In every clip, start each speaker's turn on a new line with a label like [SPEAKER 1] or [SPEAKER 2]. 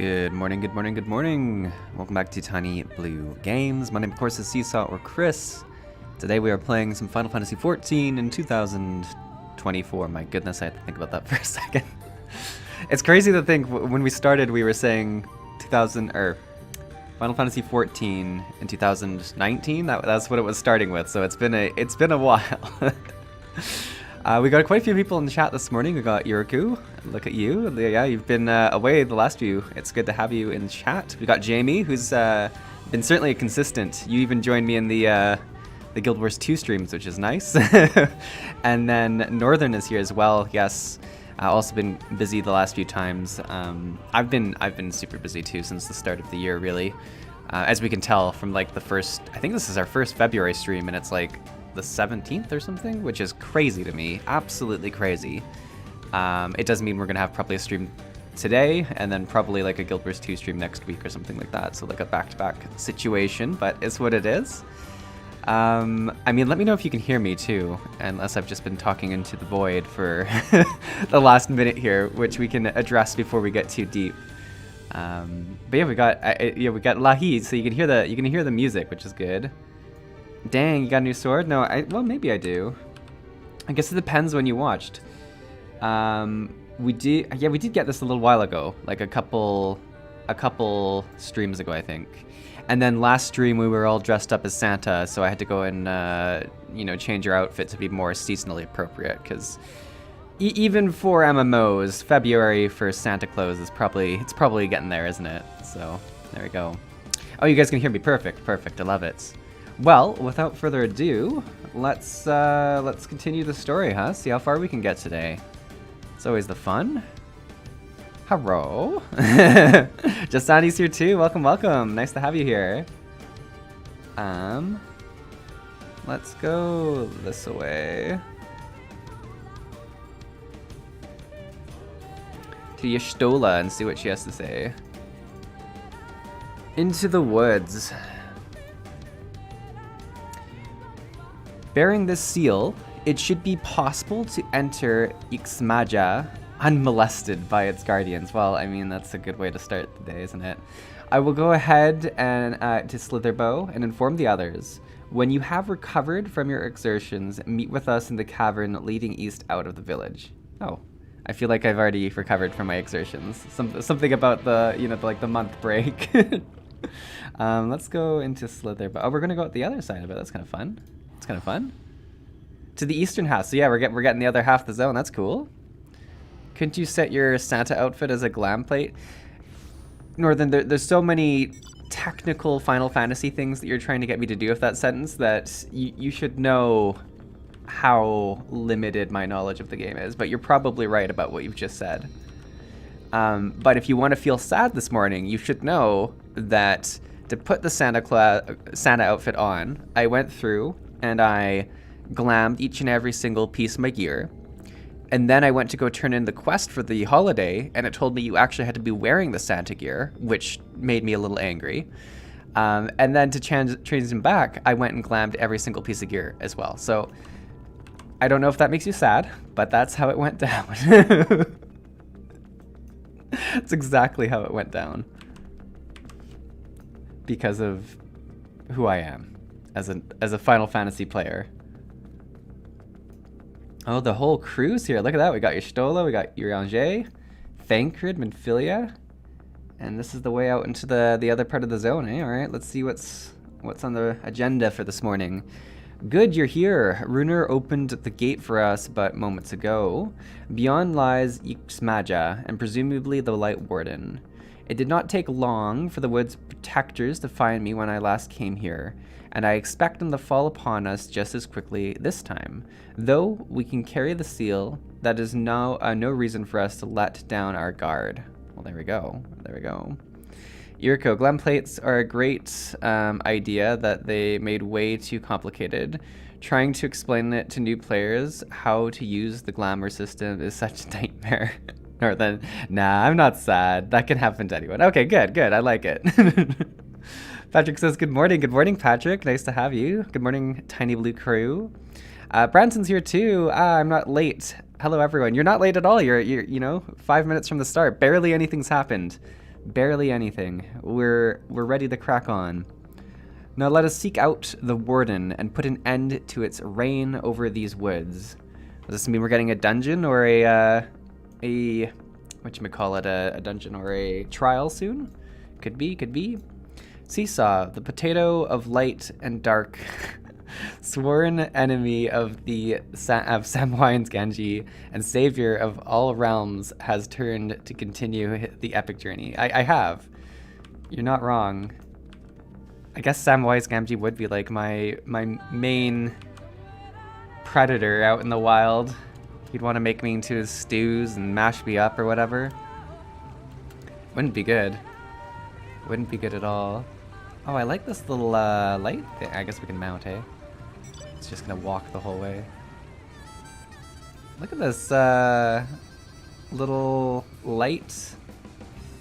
[SPEAKER 1] Good morning, good morning, good morning. Welcome back to Tiny Blue Games. My name, of course, is Seesaw or Chris. Today we are playing some Final Fantasy XIV in 2024. My goodness, I had to think about that for a second. It's crazy to think when we started, we were saying Final Fantasy XIV in 2019. That's what it was starting with. So it's been a while. We got quite a few people in the chat this morning. We got Yuriku. Look at you. Yeah, you've been away the last few. It's good to have you in the chat. We got Jamie, who's been certainly consistent. You even joined me in the Guild Wars 2 streams, which is nice. And then Northern is here as well. Yes, also been busy the last few times. I've been super busy too since the start of the year, really. As we can tell from like the first, I think this is our first February stream, and it's like the 17th or something, which is crazy to me. Absolutely crazy. It does mean we're gonna have probably a stream today and then probably like a Guild Wars 2 stream next week or something like that, so like a back-to-back situation, but it's what it is. I mean, let me know if you can hear me too, unless I've just been talking into the void for the last minute here, which we can address before we get too deep. But yeah, we got Lahi, so you can hear the music, which is good. Dang, you got a new sword? No, well, maybe I do. I guess it depends when you watched. We did get this a little while ago, like a couple streams ago, I think. And then last stream we were all dressed up as Santa, so I had to go and change your outfit to be more seasonally appropriate, because even for MMOs, February for Santa Claus is probably getting there, isn't it? So there we go. Oh, you guys can hear me. Perfect. I love it. Well, without further ado, let's continue the story, huh? See how far we can get today. It's always the fun. Hello. Jasani's here too. Welcome. Nice to have you here. Let's go this way. To Y'shtola and see what she has to say. Into the woods. Bearing this seal, it should be possible to enter Ixmaja unmolested by its guardians. Well, I mean, that's a good way to start the day, isn't it? I will go ahead and to Slitherbow and inform the others. When you have recovered from your exertions, meet with us in the cavern leading east out of the village. Oh, I feel like I've already recovered from my exertions. Something about the, the month break. Let's go into Slitherbow. Oh, we're gonna go at the other side of it. That's kind of fun. It's kind of fun. To the eastern half. So yeah, we're getting the other half of the zone. That's cool. Couldn't you set your Santa outfit as a glam plate? Northern, there's so many technical Final Fantasy things that you're trying to get me to do with that sentence that you should know how limited my knowledge of the game is, but you're probably right about what you've just said. But if you want to feel sad this morning, you should know that to put the Santa outfit on, I went through and I glammed each and every single piece of my gear. And then I went to go turn in the quest for the holiday, and it told me you actually had to be wearing the Santa gear, which made me a little angry. And then to transition back, I went and glammed every single piece of gear as well. So I don't know if that makes you sad, but that's how it went down. That's exactly how it went down. Because of who I am as a Final Fantasy player. Oh, the whole crew's here. Look at that. We got Y'shtola, we got Urianger, Thancred, Minfilia, and this is the way out into the other part of the zone, eh? All right, let's see what's on the agenda for this morning. Good, you're here. Runer opened the gate for us but moments ago. Beyond lies Ixmaja, and presumably the Light Warden. It did not take long for the wood's protectors to find me when I last came here, and I expect them to fall upon us just as quickly this time. Though we can carry the seal, that is no reason for us to let down our guard. Well, there we go. Yuriko, glam plates are a great idea that they made way too complicated. Trying to explain it to new players how to use the glamour system is such a nightmare. Or then, nah, I'm not sad. That can happen to anyone. Okay, good. I like it. Patrick says, good morning, Patrick. Nice to have you. Good morning, Tiny Blue Crew. Branson's here too. I'm not late. Hello, everyone. You're not late at all. You're 5 minutes from the start. Barely anything's happened. Barely anything. We're ready to crack on. Now let us seek out the warden and put an end to its reign over these woods. Does this mean we're getting a dungeon or a whatchamacallit, a dungeon or a trial soon? Could be, could be. Seesaw, the potato of light and dark, sworn enemy of Samhain's Genji and savior of all realms, has turned to continue the epic journey. I have. You're not wrong. I guess Samwise Gamgee would be like my main predator out in the wild. He'd want to make me into his stews and mash me up or whatever. Wouldn't be good. Wouldn't be good at all. Oh, I like this little light thing. I guess we can mount, eh? It's just gonna walk the whole way. Look at this little light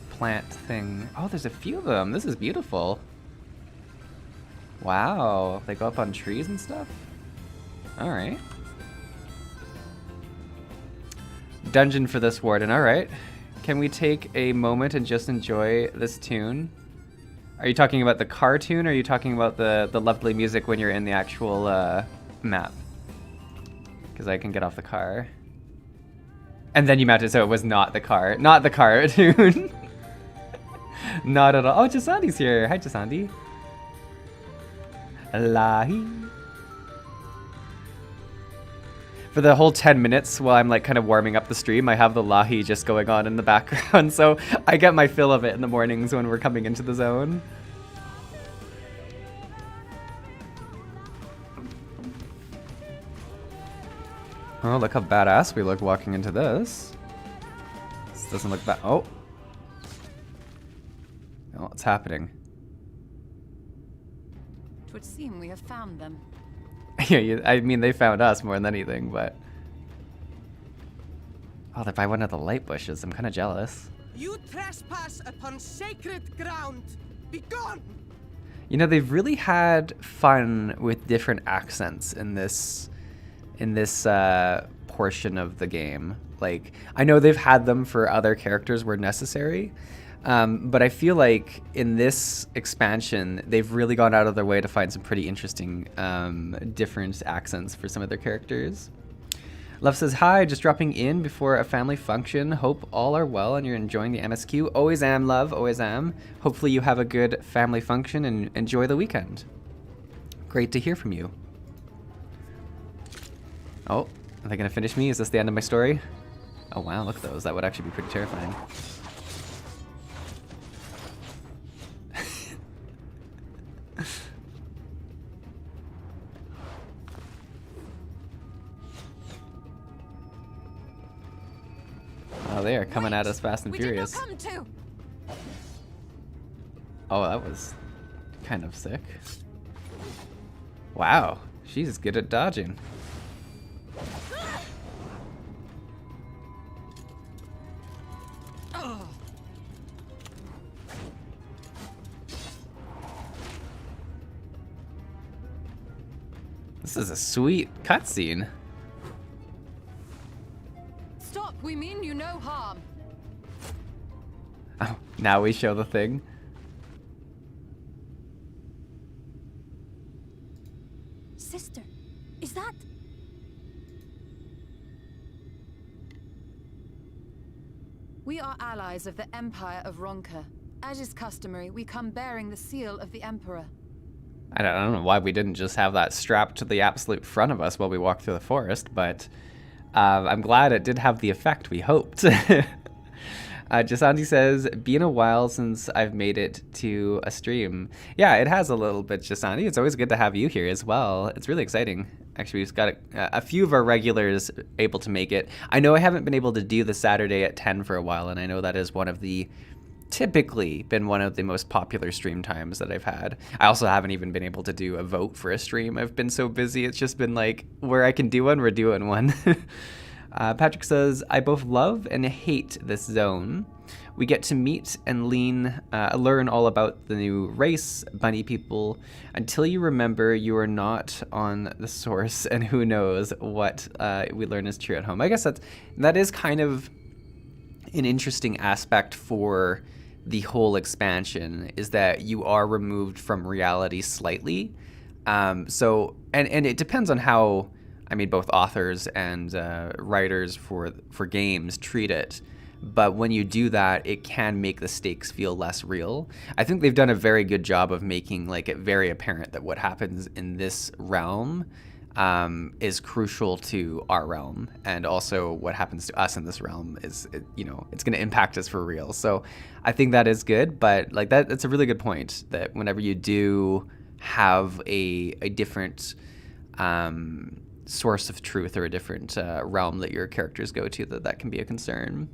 [SPEAKER 1] plant thing. Oh, there's a few of them. This is beautiful. Wow, they go up on trees and stuff? Alright. Dungeon for this warden, alright. Can we take a moment and just enjoy this tune? Are you talking about the car tune, or are you talking about the lovely music when you're in the actual map? Because I can get off the car. And then you mounted, so it was not the car. Not the car tune. Not at all. Oh, Jasandi's here. Hi, Jasandi. Lahi. For the whole 10 minutes while I'm like kind of warming up the stream, I have the Lahi just going on in the background, so I get my fill of it in the mornings when we're coming into the zone. Oh, look how badass we look walking into this. This doesn't look bad. Oh. Oh, what's happening?
[SPEAKER 2] It would seem we have found them.
[SPEAKER 1] Yeah, I mean, they found us more than anything, but... Oh, they're by one of the light bushes. I'm kind of jealous.
[SPEAKER 3] You trespass upon sacred ground. Be gone!
[SPEAKER 1] You know, they've really had fun with different accents in this portion of the game. Like, I know they've had them for other characters where necessary, but I feel like in this expansion, they've really gone out of their way to find some pretty interesting different accents for some of their characters. Love says, hi, just dropping in before a family function. Hope all are well and you're enjoying the MSQ. Always am, love, always am. Hopefully you have a good family function and enjoy the weekend. Great to hear from you. Oh, are they gonna finish me? Is this the end of my story? Oh wow, look at those. That would actually be pretty terrifying. Oh, they are coming at us fast and furious. Oh, that was kind of sick. Wow, she's good at dodging. This is a sweet cutscene.
[SPEAKER 2] Stop, we mean you no harm.
[SPEAKER 1] Oh, now we show the thing.
[SPEAKER 2] Sister, is that? We are allies of the Empire of Ronka. As is customary, we come bearing the seal of the Emperor.
[SPEAKER 1] I don't know why we didn't just have that strapped to the absolute front of us while we walked through the forest, but I'm glad it did have the effect we hoped. Jasandi says, been a while since I've made it to a stream. Yeah, it has a little bit, Jasandi. It's always good to have you here as well. It's really exciting. Actually, we've got a few of our regulars able to make it. I know I haven't been able to do the Saturday at 10 for a while, and I know that is typically been one of the most popular stream times that I've had. I also haven't even been able to do a vote for a stream. I've been so busy. It's just been like, where I can do one, we're doing one. Patrick says, I both love and hate this zone. We get to meet and learn all about the new race, bunny people, until you remember you are not on the source, and who knows what we learn is true at home. I guess that is kind of an interesting aspect for the whole expansion is that you are removed from reality slightly. So it depends on how, I mean, both authors and writers for games treat it. But when you do that, it can make the stakes feel less real. I think they've done a very good job of making like it very apparent that what happens in this realm is crucial to our realm, and also what happens to us in this realm is, you know, it's going to impact us for real. So I think that is good, but like that's a really good point, that whenever you do have a different source of truth or a different realm that your characters go to, that can be a concern.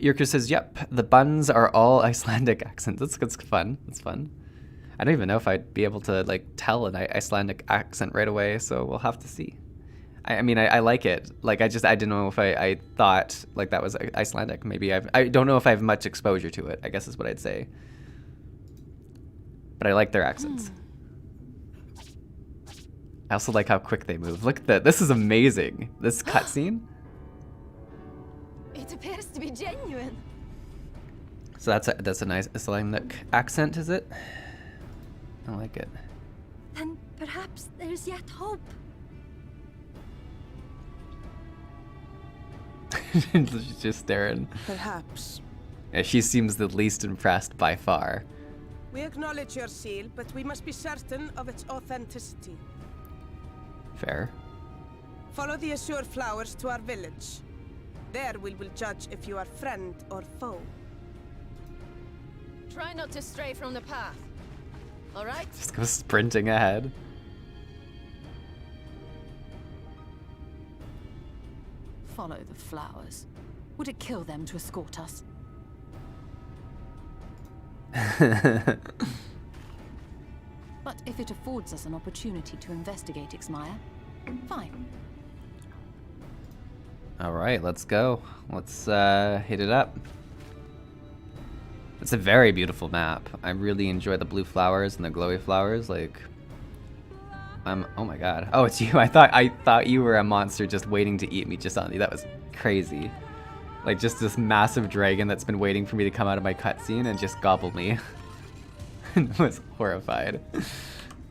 [SPEAKER 1] Yurka says, yep, the buns are all Icelandic accents. That's fun. That's fun. I don't even know if I'd be able to like tell an Icelandic accent right away, so we'll have to see. I mean, I like it. Like, I didn't know if I thought like that was Icelandic. Maybe I don't know if I have much exposure to it, I guess is what I'd say. But I like their accents. I also like how quick they move. Look at that. This is amazing. This cutscene.
[SPEAKER 4] It appears to be genuine.
[SPEAKER 1] So that's a nice Icelandic accent, is it? I like it.
[SPEAKER 4] Then perhaps there's yet hope.
[SPEAKER 1] She's just staring.
[SPEAKER 3] Perhaps.
[SPEAKER 1] Yeah, she seems the least impressed by far.
[SPEAKER 3] We acknowledge your seal, but we must be certain of its authenticity.
[SPEAKER 1] Fair.
[SPEAKER 3] Follow the azure flowers to our village. There we will judge if you are friend or foe.
[SPEAKER 4] Try not to stray from the path. All right?
[SPEAKER 1] Just go sprinting ahead.
[SPEAKER 2] Follow the flowers. Would it kill them to escort us? But if it affords us an opportunity to investigate Ixmaya, fine.
[SPEAKER 1] All right, let's go. Let's hit it up. It's a very beautiful map. I really enjoy the blue flowers and the glowy flowers. Like, oh my god. Oh, it's you. I thought you were a monster just waiting to eat me just on you. That was crazy. Like, just this massive dragon that's been waiting for me to come out of my cutscene and just gobble me. I was horrified.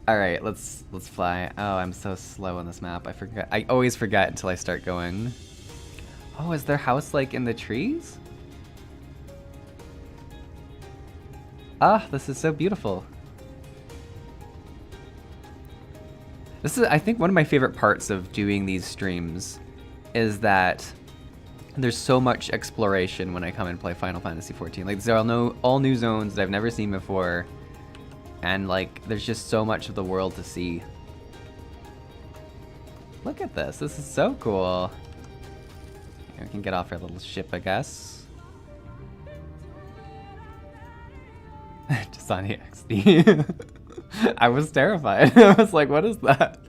[SPEAKER 1] All right, let's fly. Oh, I'm so slow on this map. I forget. I always forget until I start going. Oh, is their house like in the trees? Ah, this is so beautiful. This is, I think, one of my favorite parts of doing these streams is that there's so much exploration when I come and play Final Fantasy XIV. Like, there are all new zones that I've never seen before, and like, there's just so much of the world to see. Look at this. This is so cool. Here, we can get off our little ship, I guess. Just on EXD. I was terrified. I was like, what is that?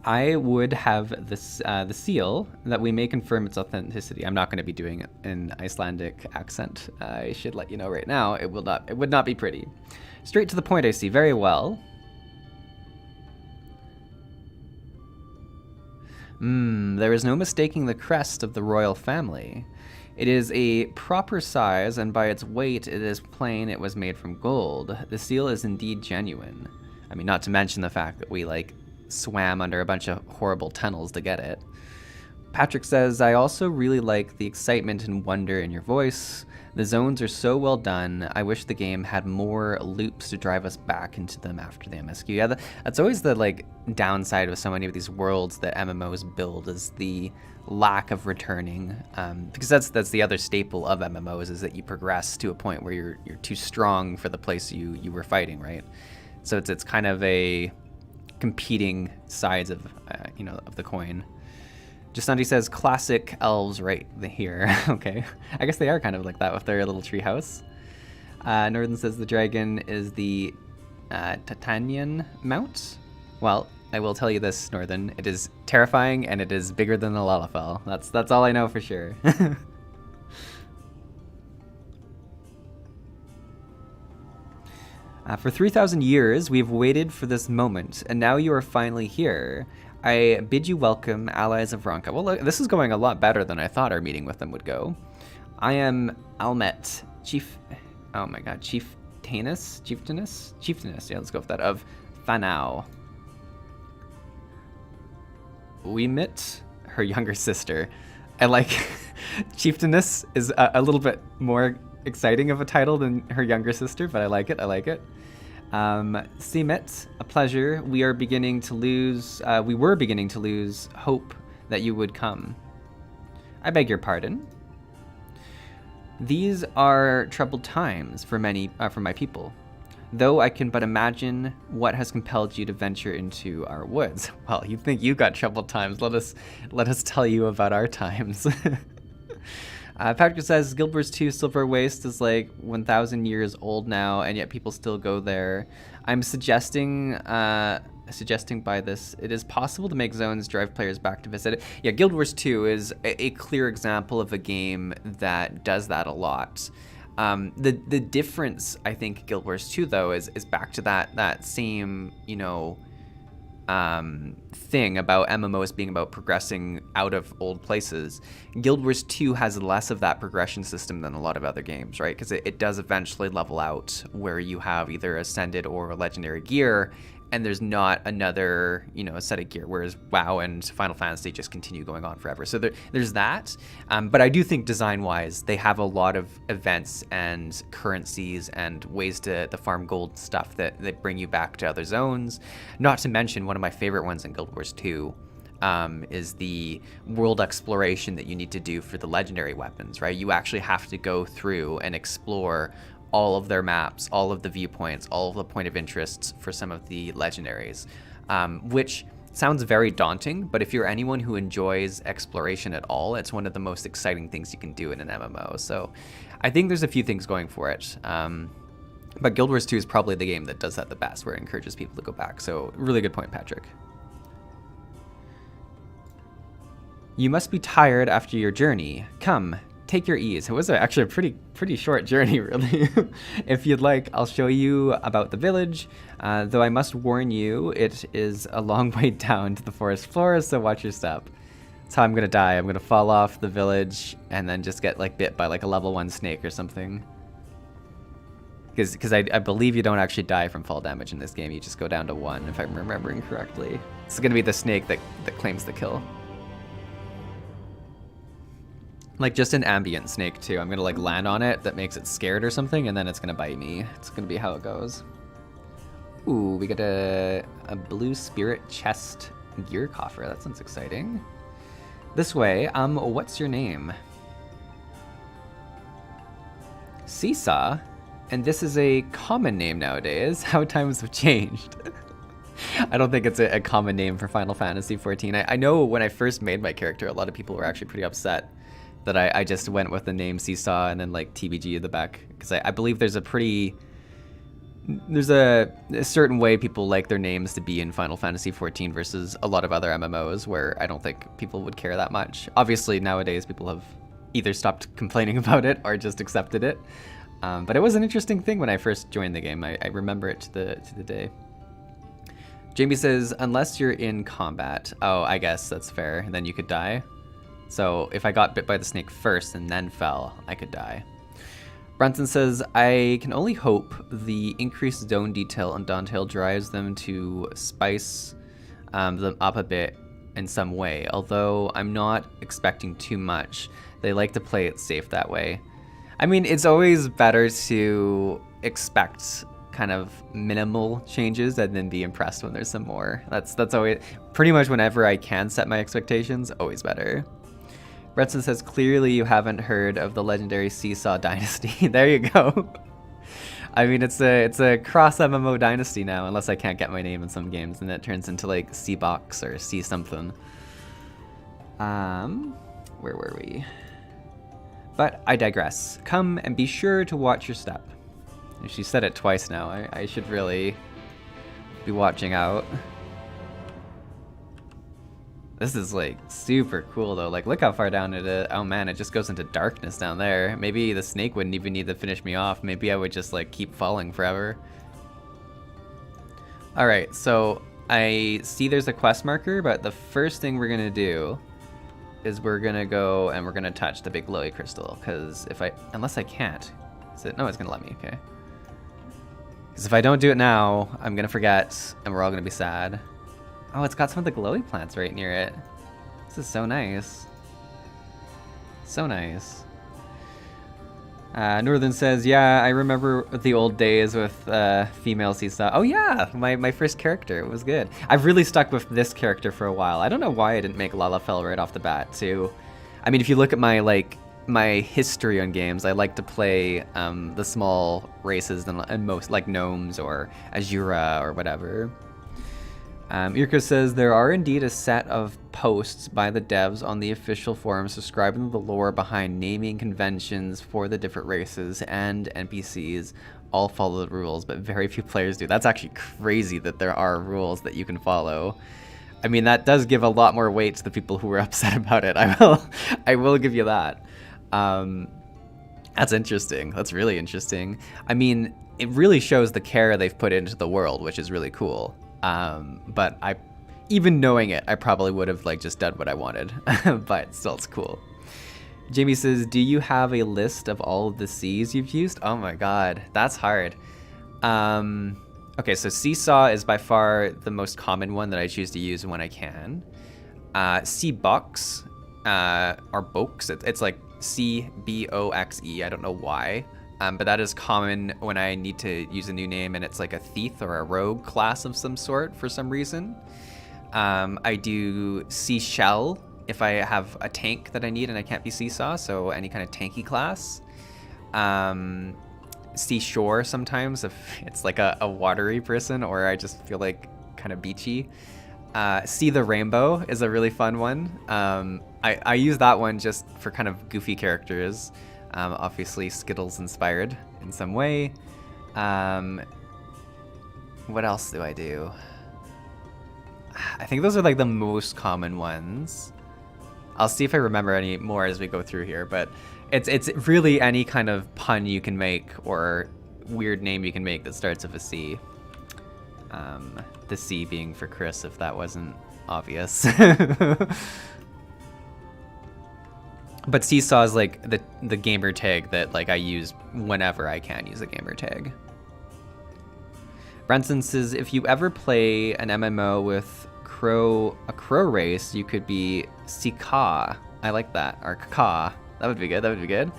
[SPEAKER 1] I would have this the seal that we may confirm its authenticity. I'm not going to be doing it in Icelandic accent. I should let you know right now. It would not be pretty. Straight to the point, I see. Very well. There is no mistaking the crest of the royal family. It is a proper size, and by its weight, it is plain it was made from gold. The seal is indeed genuine. I mean, not to mention the fact that we, like, swam under a bunch of horrible tunnels to get it. Patrick says, I also really like the excitement and wonder in your voice. The zones are so well done. I wish the game had more loops to drive us back into them after the MSQ. Yeah, that's always the like downside of so many of these worlds that MMOs build, is the lack of returning. Because that's the other staple of MMOs, is that you progress to a point where you're too strong for the place you were fighting, right? So it's kind of a competing sides of of the coin. Justandi says classic elves right here. Okay, I guess they are kind of like that with their little tree house. Northern says the dragon is the Titanian mount. Well, I will tell you this, Northern. It is terrifying and it is bigger than the Lalafell. That's all I know for sure. For 3,000 years, we have waited for this moment, and now you are finally here. I bid you welcome, allies of Ronka. Well, look, this is going a lot better than I thought our meeting with them would go. I am Almet, Chieftainess, yeah, let's go with that, of Fanau. Uimit, her younger sister. I like, Chieftainess is a little bit more exciting of a title than her younger sister, but I like it. Simet, a pleasure. We were beginning to lose hope that you would come. I beg your pardon. These are troubled times for my people. Though I can but imagine what has compelled you to venture into our woods. Well, you think you got troubled times. Let us tell you about our times. Patrick says Guild Wars 2 Silver Waste is like 1,000 years old now, and yet people still go there. I'm suggesting by this, it is possible to make zones drive players back to visit it. Yeah, Guild Wars 2 is a clear example of a game that does that a lot. The difference, I think, Guild Wars 2 though is back to that same, you know, thing about MMOs being about progressing out of old places. Guild Wars 2 has less of that progression system than a lot of other games, right? Because it does eventually level out where you have either ascended or legendary gear, and there's not another, you know, set of gear, whereas WoW and Final Fantasy just continue going on forever. So there's that, but I do think design-wise, they have a lot of events and currencies and ways to farm gold stuff that bring you back to other zones. Not to mention, one of my favorite ones in Guild Wars 2 is the world exploration that you need to do for the legendary weapons, right? You actually have to go through and explore all of their maps, all of the viewpoints, all of the point of interests for some of the legendaries, which sounds very daunting, but if you're anyone who enjoys exploration at all, it's one of the most exciting things you can do in an MMO. So I think there's a few things going for it. But Guild Wars 2 is probably the game that does that the best, where it encourages people to go back. So really good point, Patrick. You must be tired after your journey. Come, take your ease. It was actually a pretty short journey, really. If you'd like, I'll show you about the village, though I must warn you, it is a long way down to the forest floor, so watch your step. That's how I'm gonna die. I'm gonna fall off the village and then just get like bit by like a level 1 snake or something. Because I believe you don't actually die from fall damage in this game, you just go down to 1, if I'm remembering correctly. It's gonna be the snake that claims the kill. Like just an ambient snake too. I'm gonna like land on it that makes it scared or something, and then it's gonna bite me. It's gonna be how it goes. Ooh, we got a blue spirit chest gear coffer. That sounds exciting. This way, what's your name? Seesaw, and this is a common name nowadays. How times have changed. I don't think it's a common name for Final Fantasy XIV. I know when I first made my character, a lot of people were actually pretty upset that I just went with the name Seesaw and then like TBG at the back, because I believe there's a certain way people like their names to be in Final Fantasy XIV versus a lot of other MMOs where I don't think people would care that much. Obviously nowadays people have either stopped complaining about it or just accepted it, but it was an interesting thing when I first joined the game. I remember it to the day. Jamie says, unless you're in combat. Oh, I guess that's fair. Then you could die. So if I got bit by the snake first and then fell, I could die. Brunson says, I can only hope the increased zone detail on Dawntail drives them to spice them up a bit in some way, although I'm not expecting too much. They like to play it safe that way. I mean, it's always better to expect kind of minimal changes and then be impressed when there's some more. That's always, pretty much whenever I can set my expectations, always better. Bretson says, clearly you haven't heard of the legendary Seesaw Dynasty. There you go. I mean, it's a cross MMO dynasty now, unless I can't get my name in some games, and it turns into like C-Box or C something. Where were we? But I digress. Come and be sure to watch your step. She said it twice now. I should really be watching out. This is like super cool though. Like look how far down it is. Oh man, it just goes into darkness down there. Maybe the snake wouldn't even need to finish me off. Maybe I would just like keep falling forever. Alright, so I see there's a quest marker, but the first thing we're going to do is we're going to go and we're going to touch the big glowy crystal, because if I, unless I can't, is it, no, it's going to let me, okay. Because if I don't do it now, I'm going to forget, and we're all going to be sad. Oh, it's got some of the glowy plants right near it. This is so nice. So nice. Northern says, yeah, I remember the old days with female Seesaw. Oh yeah, my first character. It was good. I've really stuck with this character for a while. I don't know why I didn't make Lalafell right off the bat, too. I mean, if you look at my history on games, I like to play the small races and most, like gnomes or Azura or whatever. Irko says, there are indeed a set of posts by the devs on the official forums describing the lore behind naming conventions for the different races, and NPCs all follow the rules, but very few players do. That's actually crazy that there are rules that you can follow. I mean, that does give a lot more weight to the people who were upset about it. I will give you that. That's interesting. That's really interesting. I mean, it really shows the care they've put into the world, which is really cool. But even knowing it, I probably would have like just done what I wanted, but still it's cool. Jamie says, do you have a list of all of the C's you've used? Oh my God, that's hard. Okay, so Seesaw is by far the most common one that I choose to use when I can. C-Box, or Box, it's like C-B-O-X-E, I don't know why. But that is common when I need to use a new name and it's like a thief or a rogue class of some sort for some reason. I do Seashell if I have a tank that I need and I can't be Seesaw, so any kind of tanky class. Seashore sometimes if it's like a watery person or I just feel like kind of beachy. See the Rainbow is a really fun one. I use that one just for kind of goofy characters. Obviously Skittles inspired in some way. What else do I do? I think those are like the most common ones. I'll see if I remember any more as we go through here, but it's really any kind of pun you can make or weird name you can make that starts with a C. The C being for Chris, if that wasn't obvious. But Seesaw is like the gamer tag that like I use whenever I can use a gamer tag. Branson says, if you ever play an MMO with a crow race, you could be Sika. I like that. Or Ka. That would be good. That would be good.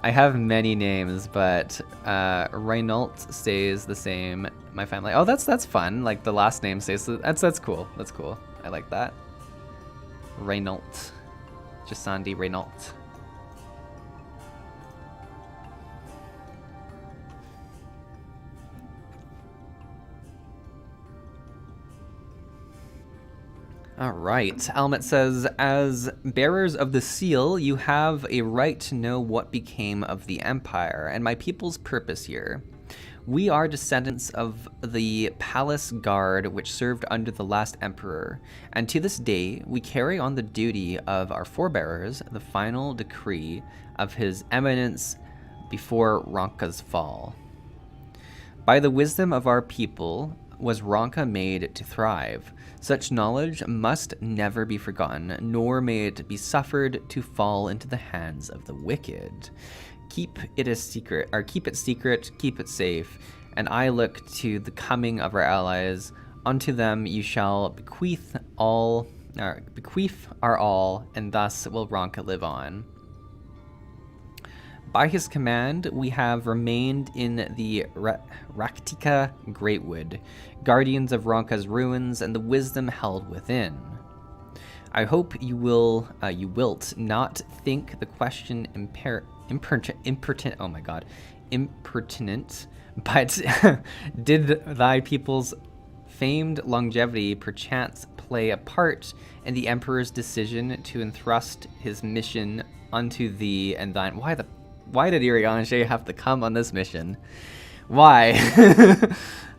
[SPEAKER 1] I have many names, but Reinault stays the same. My family. Oh, that's fun. Like the last name stays. That's cool. That's cool. I like that. Reinault. Jasandi Reinault. All right. Almet says, as bearers of the seal, you have a right to know what became of the Empire and my people's purpose here. We are descendants of the palace guard which served under the last emperor, and to this day we carry on the duty of our forebearers the final decree of his eminence before Ronka's fall. By the wisdom of our people was Ronka made to thrive. Such knowledge must never be forgotten, nor may it be suffered to fall into the hands of the wicked. Keep it secret, keep it safe, and I look to the coming of our allies. Unto them you shall bequeath our all, and thus will Ronka live on. By his command, we have remained in the Raktika Greatwood, guardians of Ronka's ruins and the wisdom held within. I hope you wilt not think the question impertinent, but did thy people's famed longevity perchance play a part in the Emperor's decision to entrust his mission unto thee and thine? Why did Irianger have to come on this mission? Why?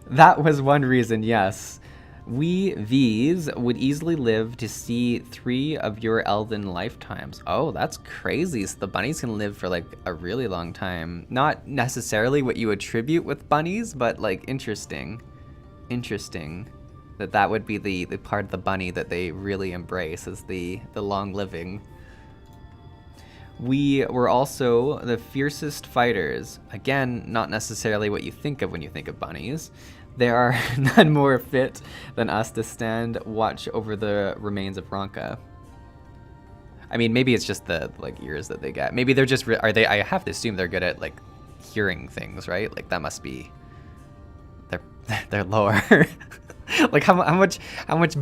[SPEAKER 1] That was one reason, yes. We V's would easily live to see 3 of your elven lifetimes. Oh, that's crazy. So the bunnies can live for like a really long time. Not necessarily what you attribute with bunnies, but like interesting. interesting that that would be the part of the bunny that they really embrace, is the long living. We were also the fiercest fighters. Again, not necessarily what you think of when you think of bunnies. There are none more fit than us to stand watch over the remains of Ronka. I mean, maybe it's just the like ears that they get. Maybe they're just are they? I have to assume they're good at like hearing things, right? Like that must be their lore. Like how much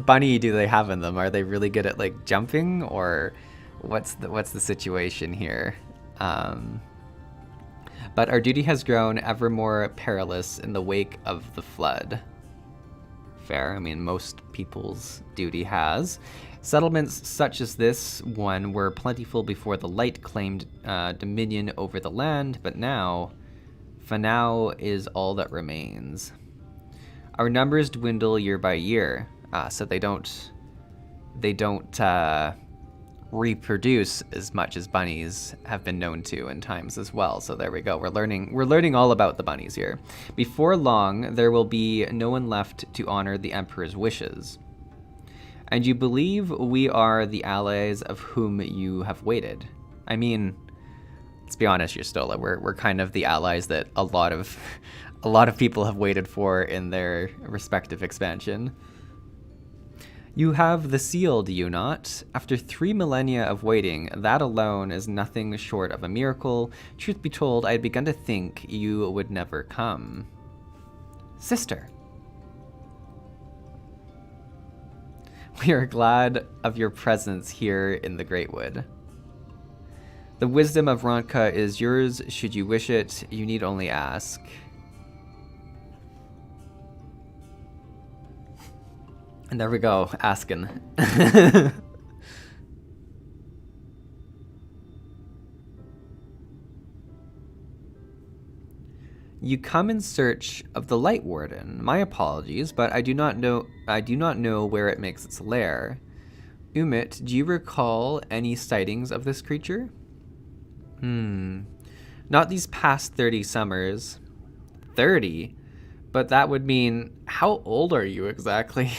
[SPEAKER 1] bunny do they have in them? Are they really good at like jumping, or what's the situation here? But our duty has grown ever more perilous in the wake of the flood. Fair. I mean, most people's duty has. Settlements such as this one were plentiful before the light claimed dominion over the land, but now, Fanau is all that remains. Our numbers dwindle year by year, so they don't reproduce as much as bunnies have been known to in times as well. So there we go. We're learning all about the bunnies here. Before long, there will be no one left to honor the Emperor's wishes. And you believe we are the allies of whom you have waited. I mean, let's be honest, Yustola, we're kind of the allies that a lot of people have waited for in their respective expansion. You have the seal, do you not? After 3 millennia of waiting, that alone is nothing short of a miracle. Truth be told, I had begun to think you would never come. Sister. We are glad of your presence here in the Greatwood. The wisdom of Ronka is yours should you wish it. You need only ask. And there we go, asking. You come in search of the Light Warden. My apologies, but I do not know where it makes its lair. Umit, do you recall any sightings of this creature? Not these past 30 summers. 30? But that would mean, how old are you exactly?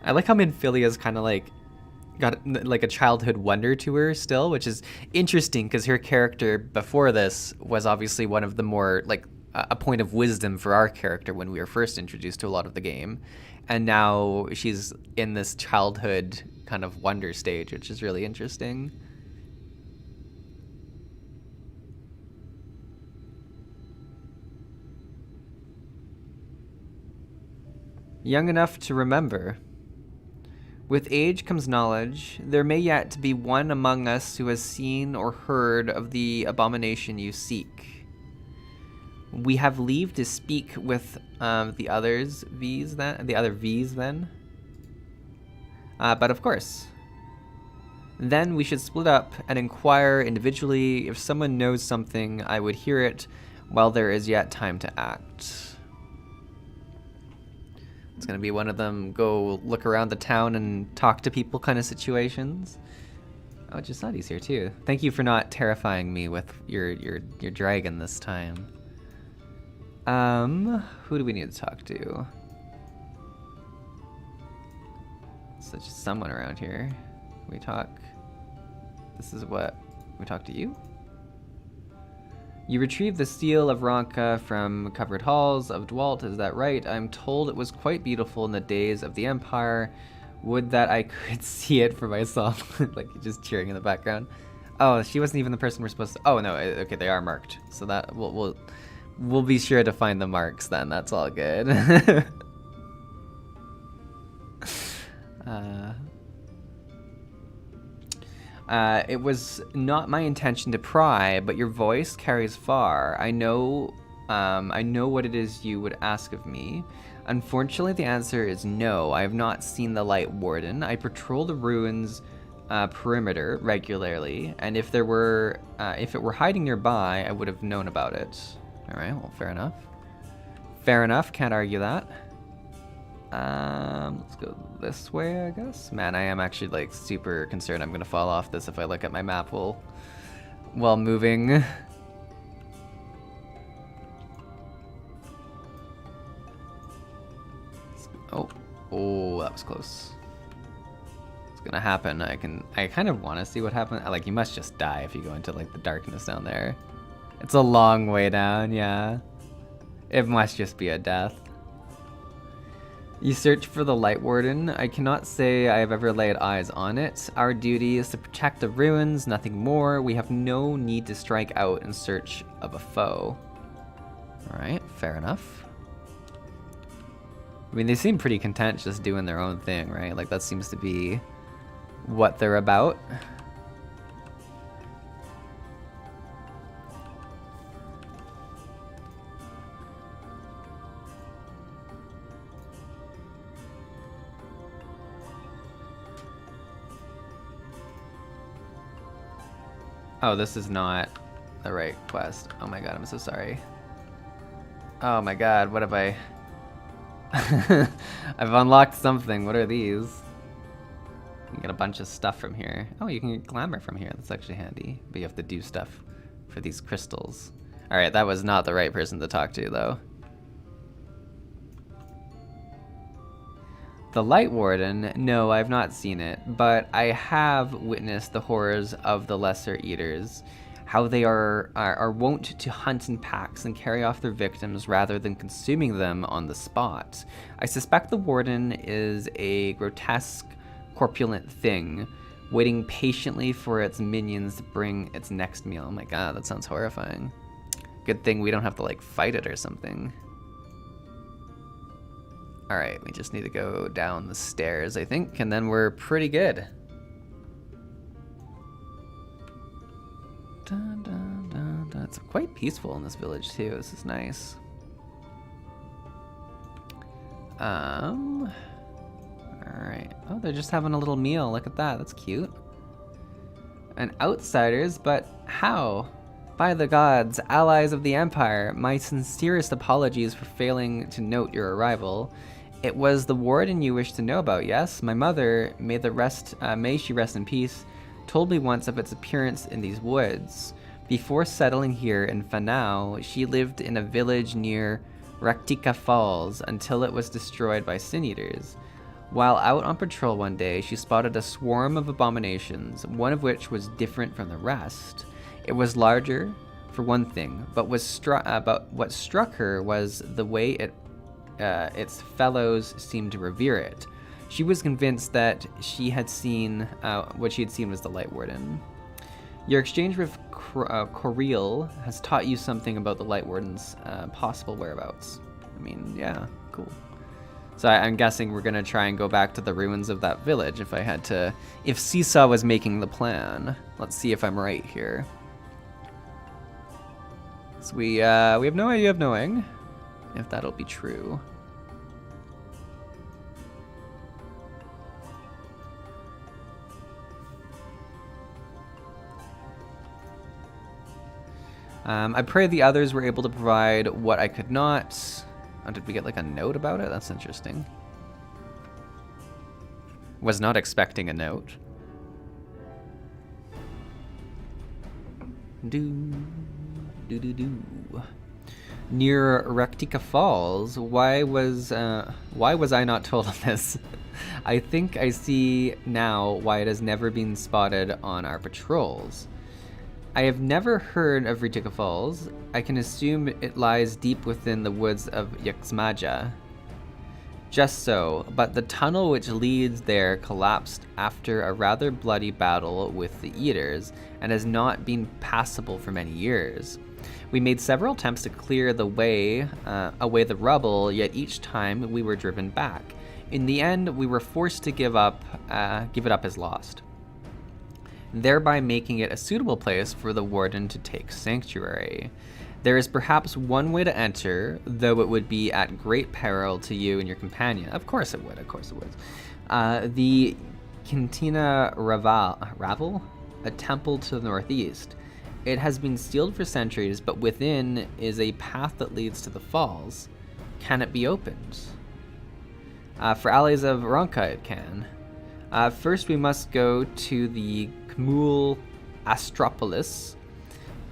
[SPEAKER 1] I like how Minfilia's kind of like got like a childhood wonder to her still, which is interesting because her character before this was obviously one of the more like a point of wisdom for our character when we were first introduced to a lot of the game, and now she's in this childhood kind of wonder stage, which is really interesting. Young enough to remember. With age comes knowledge. There may yet be one among us who has seen or heard of the abomination you seek. We have leave to speak with the other V's then. But of course. Then we should split up and inquire individually. If someone knows something, I would hear it while there is yet time to act. It's going to be one of them go look around the town and talk to people kind of situations. Oh, Jasadi's here too. Thank you for not terrifying me with your dragon this time. Who do we need to talk to? So just someone around here. We talk. This is what we talk to you. You retrieved the seal of Ronka from covered halls of Dwalt, is that right? I'm told it was quite beautiful in the days of the Empire. Would that I could see it for myself. Like, just cheering in the background. Oh, she wasn't even the person we're supposed to... Oh, no, okay, they are marked. So that, we'll be sure to find the marks then, that's all good. It was not my intention to pry, but your voice carries far. I know what it is you would ask of me. Unfortunately, the answer is no. I have not seen the Light Warden. I patrol the ruins perimeter regularly, and if it were hiding nearby, I would have known about it. All right, well, fair enough. Fair enough. Can't argue that. Let's go this way, I guess. Man, I am actually like super concerned I'm gonna fall off this if I look at my map while moving. Oh, that was close. It's gonna happen. I kind of want to see what happens. Like, you must just die if you go into like the darkness down there. It's a long way down, yeah. It must just be a death. You search for the Light Warden. I cannot say I have ever laid eyes on it. Our duty is to protect the ruins, nothing more. We have no need to strike out in search of a foe. Alright, fair enough. I mean, they seem pretty content just doing their own thing, right? Like, that seems to be what they're about. Oh, this is not the right quest. Oh my god, I'm so sorry. Oh my god, what have I... I've unlocked something. What are these? You can get a bunch of stuff from here. Oh, you can get glamour from here. That's actually handy. But you have to do stuff for these crystals. Alright, that was not the right person to talk to, though. The Light Warden? No, I've not seen it, but I have witnessed the horrors of the Lesser Eaters. How they are wont to hunt in packs and carry off their victims rather than consuming them on the spot. I suspect the Warden is a grotesque, corpulent thing, waiting patiently for its minions to bring its next meal. Oh my god, that sounds horrifying. Good thing we don't have to, like, fight it or something. Alright, we just need to go down the stairs, I think, and then we're pretty good. Dun, dun, dun, dun. It's quite peaceful in this village, too. This is nice. Alright. Oh, they're just having a little meal. Look at that. That's cute. And outsiders, but how? By the gods, allies of the Empire, my sincerest apologies for failing to note your arrival. It was the Warden you wished to know about, yes? My mother, may she rest in peace, told me once of its appearance in these woods. Before settling here in Fanau, she lived in a village near Raktika Falls until it was destroyed by Sin Eaters. While out on patrol one day, she spotted a swarm of abominations, one of which was different from the rest. It was larger, for one thing, but what struck her was the way its fellows seemed to revere it. She was convinced that she had seen what she had seen was the Light Warden. Your exchange with Coriel has taught you something about the Light Warden's possible whereabouts. I mean, yeah, cool. So I'm guessing we're gonna try and go back to the ruins of that village if Seesaw was making the plan. Let's see if I'm right here. So we have no idea of knowing if that'll be true. I pray the others were able to provide what I could not. Oh, did we get like a note about it? That's interesting. Was not expecting a note. Near Raktika Falls. Why was I not told of this? I think I see now why it has never been spotted on our patrols. I have never heard of Raktika Falls. I can assume it lies deep within the woods of Yaxmaja. Just so, but the tunnel which leads there collapsed after a rather bloody battle with the Eaters and has not been passable for many years. We made several attempts to clear away the rubble, yet each time we were driven back. In the end, we were forced to give it up as lost, thereby making it a suitable place for the Warden to take sanctuary. There is perhaps one way to enter, though it would be at great peril to you and your companion. Of course it would, of course it would. The Cantina Ravel, a temple to the northeast. It has been sealed for centuries, but within is a path that leads to the falls. Can it be opened? For allies of Ronka, it can. First, we must go to the Kmul Astropolis.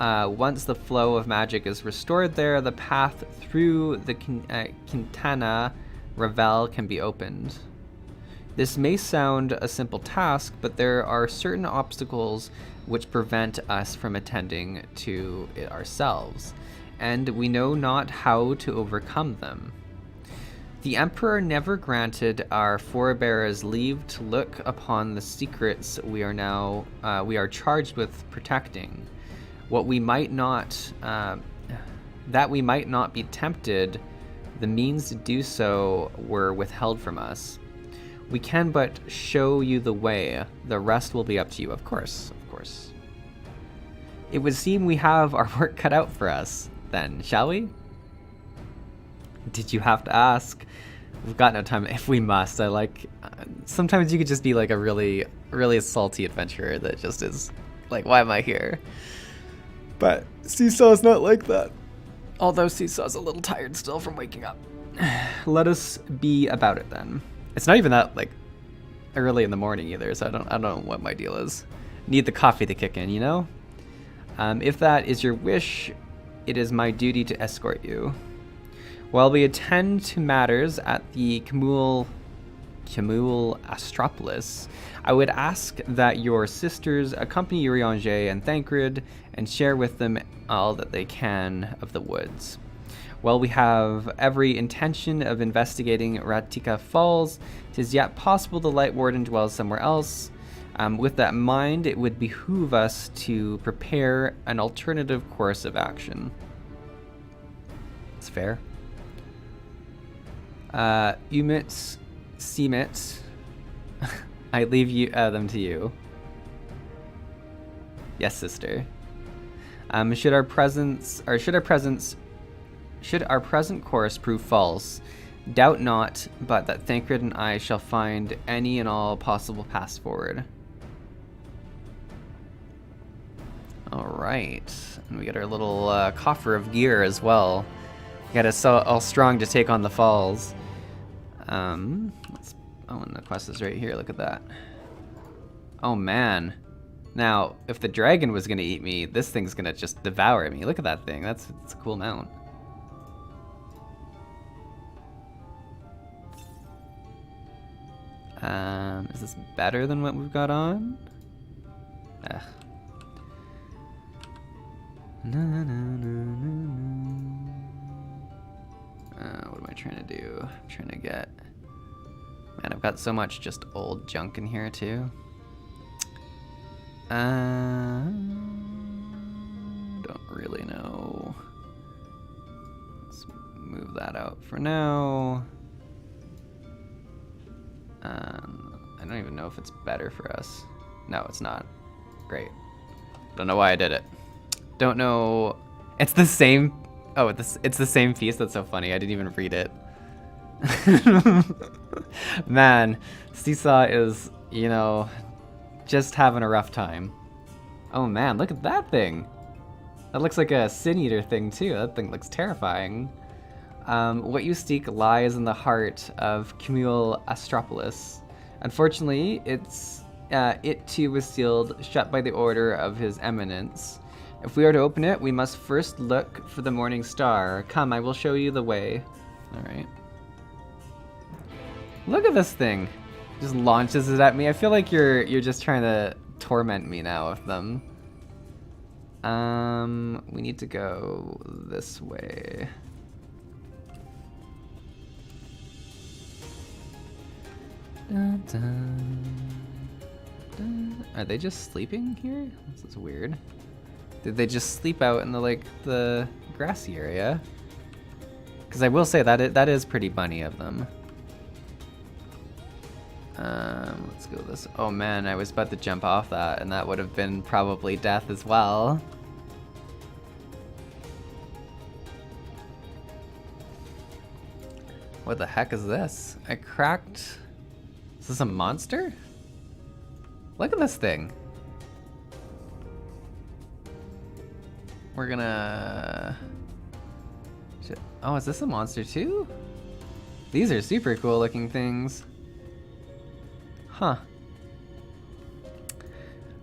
[SPEAKER 1] Once the flow of magic is restored there, the path through the Quintana Ravel can be opened. This may sound a simple task, but there are certain obstacles which prevent us from attending to it ourselves, and we know not how to overcome them. The Emperor never granted our forebears leave to look upon the secrets we are charged with protecting. What we might not, that we might not be tempted, the means to do so were withheld from us. We can but show you the way. The rest will be up to you. Of course, of course. It would seem we have our work cut out for us, then, shall we? Did you have to ask? We've got no time if we must. I like... sometimes you could just be like a really, really salty adventurer that just is like, why am I here? But Seesaw's not like that. Although Seesaw's a little tired still from waking up. Let us be about it then. It's not even that like early in the morning either, so I don't know what my deal is. Need the coffee to kick in, you know? If that is your wish, it is my duty to escort you. While we attend to matters at the Camul Astropolis, I would ask that your sisters accompany Urianger and Thancred and share with them all that they can of the woods. While we have every intention of investigating Ratika Falls, it is yet possible the Light Warden dwells somewhere else. With that in mind, it would behoove us to prepare an alternative course of action. It's fair. Umits, Seemits, I leave you them to you. Yes, sister. Should our present course prove false, doubt not, but that Thancred and I shall find any and all possible paths forward. All right, and we got our little coffer of gear as well. Got us all strong to take on the falls. And the quest is right here. Look at that. Oh man. Now, if the dragon was gonna eat me, this thing's gonna just devour me. Look at that thing. That's a cool mount. Is this better than what we've got on? Ugh. What am I trying to do? I'm trying to get... Man, I've got so much just old junk in here too. Don't really know. Let's move that out for now. I don't even know if it's better for us. No, it's not. Great. Don't know why I did it. Don't know. It's the same. Oh, it's the same piece. That's so funny. I didn't even read it. Man, Seesaw is, you know, just having a rough time. Oh man, look at that thing. That looks like a Sin Eater thing too. That thing looks terrifying. What you seek lies in the heart of Camul Astropolis. Unfortunately, it too was sealed shut by the order of His Eminence. If we are to open it, we must first look for the morning star. Come, I will show you the way. All right. Look at this thing. Just launches it at me. I feel like you're just trying to torment me now with them. We need to go this way. Dun, dun, dun. Are they just sleeping here? This is weird. Did they just sleep out in the grassy area? Because I will say that is pretty bunny of them. Let's go this. Oh man, I was about to jump off that, and that would have been probably death as well. What the heck is this? I cracked. Is this a monster? Look at this thing. We're gonna... Oh, is this a monster too? These are super cool looking things. Huh.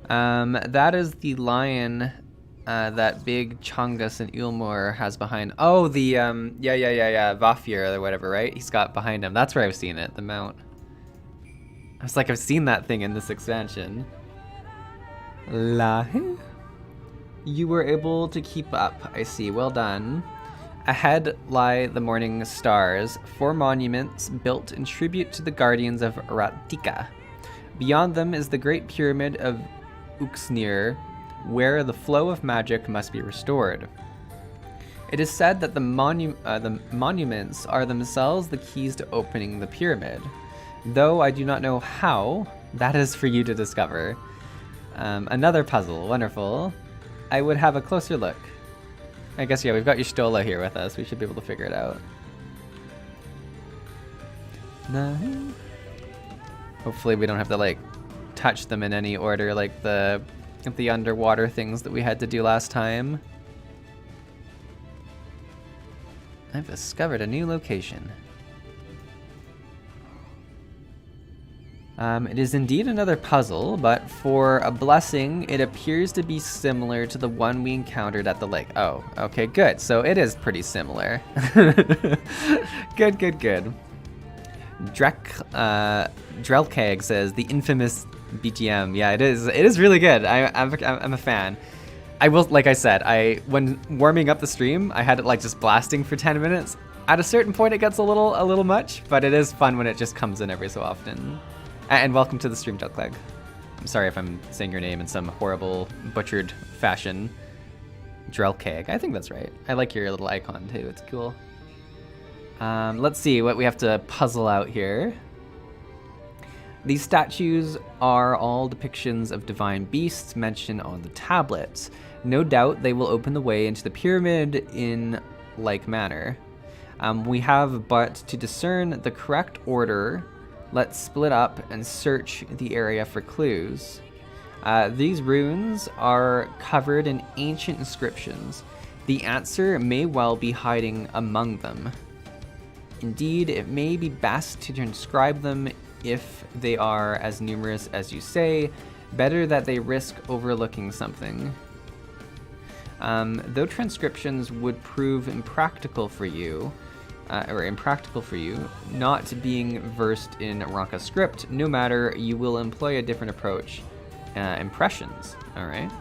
[SPEAKER 1] That is the lion that big Chongus and Ulmor has behind. Oh, the Vafir or whatever, right? He's got behind him. That's where I've seen it, the mount. I was like, I've seen that thing in this expansion. Lahe? You were able to keep up, I see. Well done. Ahead lie the morning stars, 4 monuments built in tribute to the guardians of Ratika. Beyond them is the Great Pyramid of Uxnir, where the flow of magic must be restored. It is said that the monuments are themselves the keys to opening the pyramid. Though I do not know how, that is for you to discover. Another puzzle, wonderful. I would have a closer look. I guess, yeah, we've got your Stola here with us. We should be able to figure it out. No. Hopefully we don't have to, like, touch them in any order like the underwater things that we had to do last time. I've discovered a new location. It is indeed another puzzle, but for a blessing, it appears to be similar to the one we encountered at the lake. Oh, okay, good. So it is pretty similar. Good, good, good. Drelkag says, the infamous BGM. Yeah, it is. It is really good. I'm a fan. I will, like I said, when warming up the stream, I had it like just blasting for 10 minutes. At a certain point, it gets a little much, but it is fun when it just comes in every so often. And welcome to the stream, Drelkag. I'm sorry if I'm saying your name in some horrible, butchered fashion. Drelkag, I think that's right. I like your little icon too, it's cool. Let's see what we have to puzzle out here. These statues are all depictions of divine beasts mentioned on the tablets. No doubt they will open the way into the pyramid in like manner. We have but to discern the correct order. Let's split up and search the area for clues. These runes are covered in ancient inscriptions. The answer may well be hiding among them. Indeed, it may be best to transcribe them if they are as numerous as you say. Better that they risk overlooking something. Though transcriptions would prove impractical for you, not being versed in Ronka script, no matter, you will employ a different approach. Impressions, alright.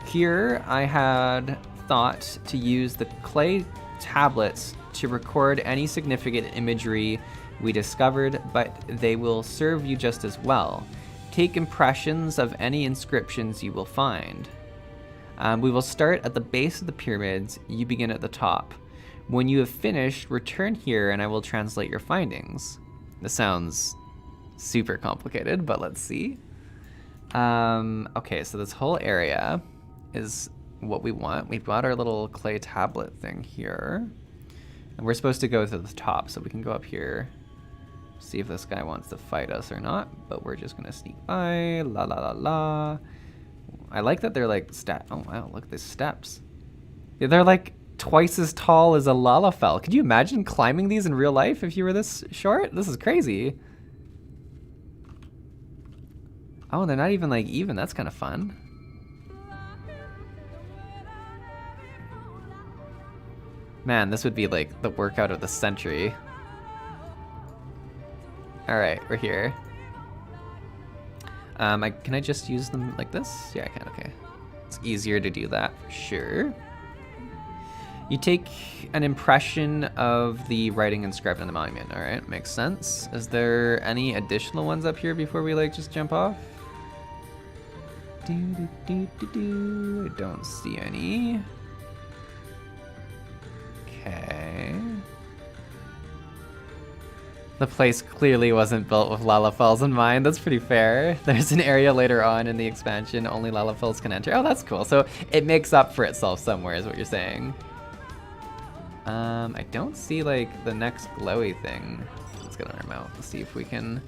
[SPEAKER 1] Here, I had thought to use the clay tablets to record any significant imagery we discovered, but they will serve you just as well. Take impressions of any inscriptions you will find. We will start at the base of the pyramids. You begin at the top. When you have finished, return here and I will translate your findings. This sounds super complicated, but let's see. Okay, so this whole area is what we want. We've got our little clay tablet thing here. And we're supposed to go to the top, so we can go up here. See if this guy wants to fight us or not, but we're just gonna sneak by. La la la la. I like that they're like oh wow, look at these steps. Yeah, they're like twice as tall as a Lalafell. Could you imagine climbing these in real life if you were this short? This is crazy. Oh, they're not even like even. That's kind of fun. Man, this would be like the workout of the century. All right, we're here. Can I just use them like this? Yeah, I can, okay. It's easier to do that, for sure. You take an impression of the writing inscribed on the monument. All right, makes sense. Is there any additional ones up here before we like just jump off? I don't see any. Okay. The place clearly wasn't built with Lalafells in mind. That's pretty fair. There's an area later on in the expansion only Lalafells can enter. Oh, that's cool. So it makes up for itself somewhere is what you're saying. I don't see like the next glowy thing. Let's get on our mount. Let's see if we can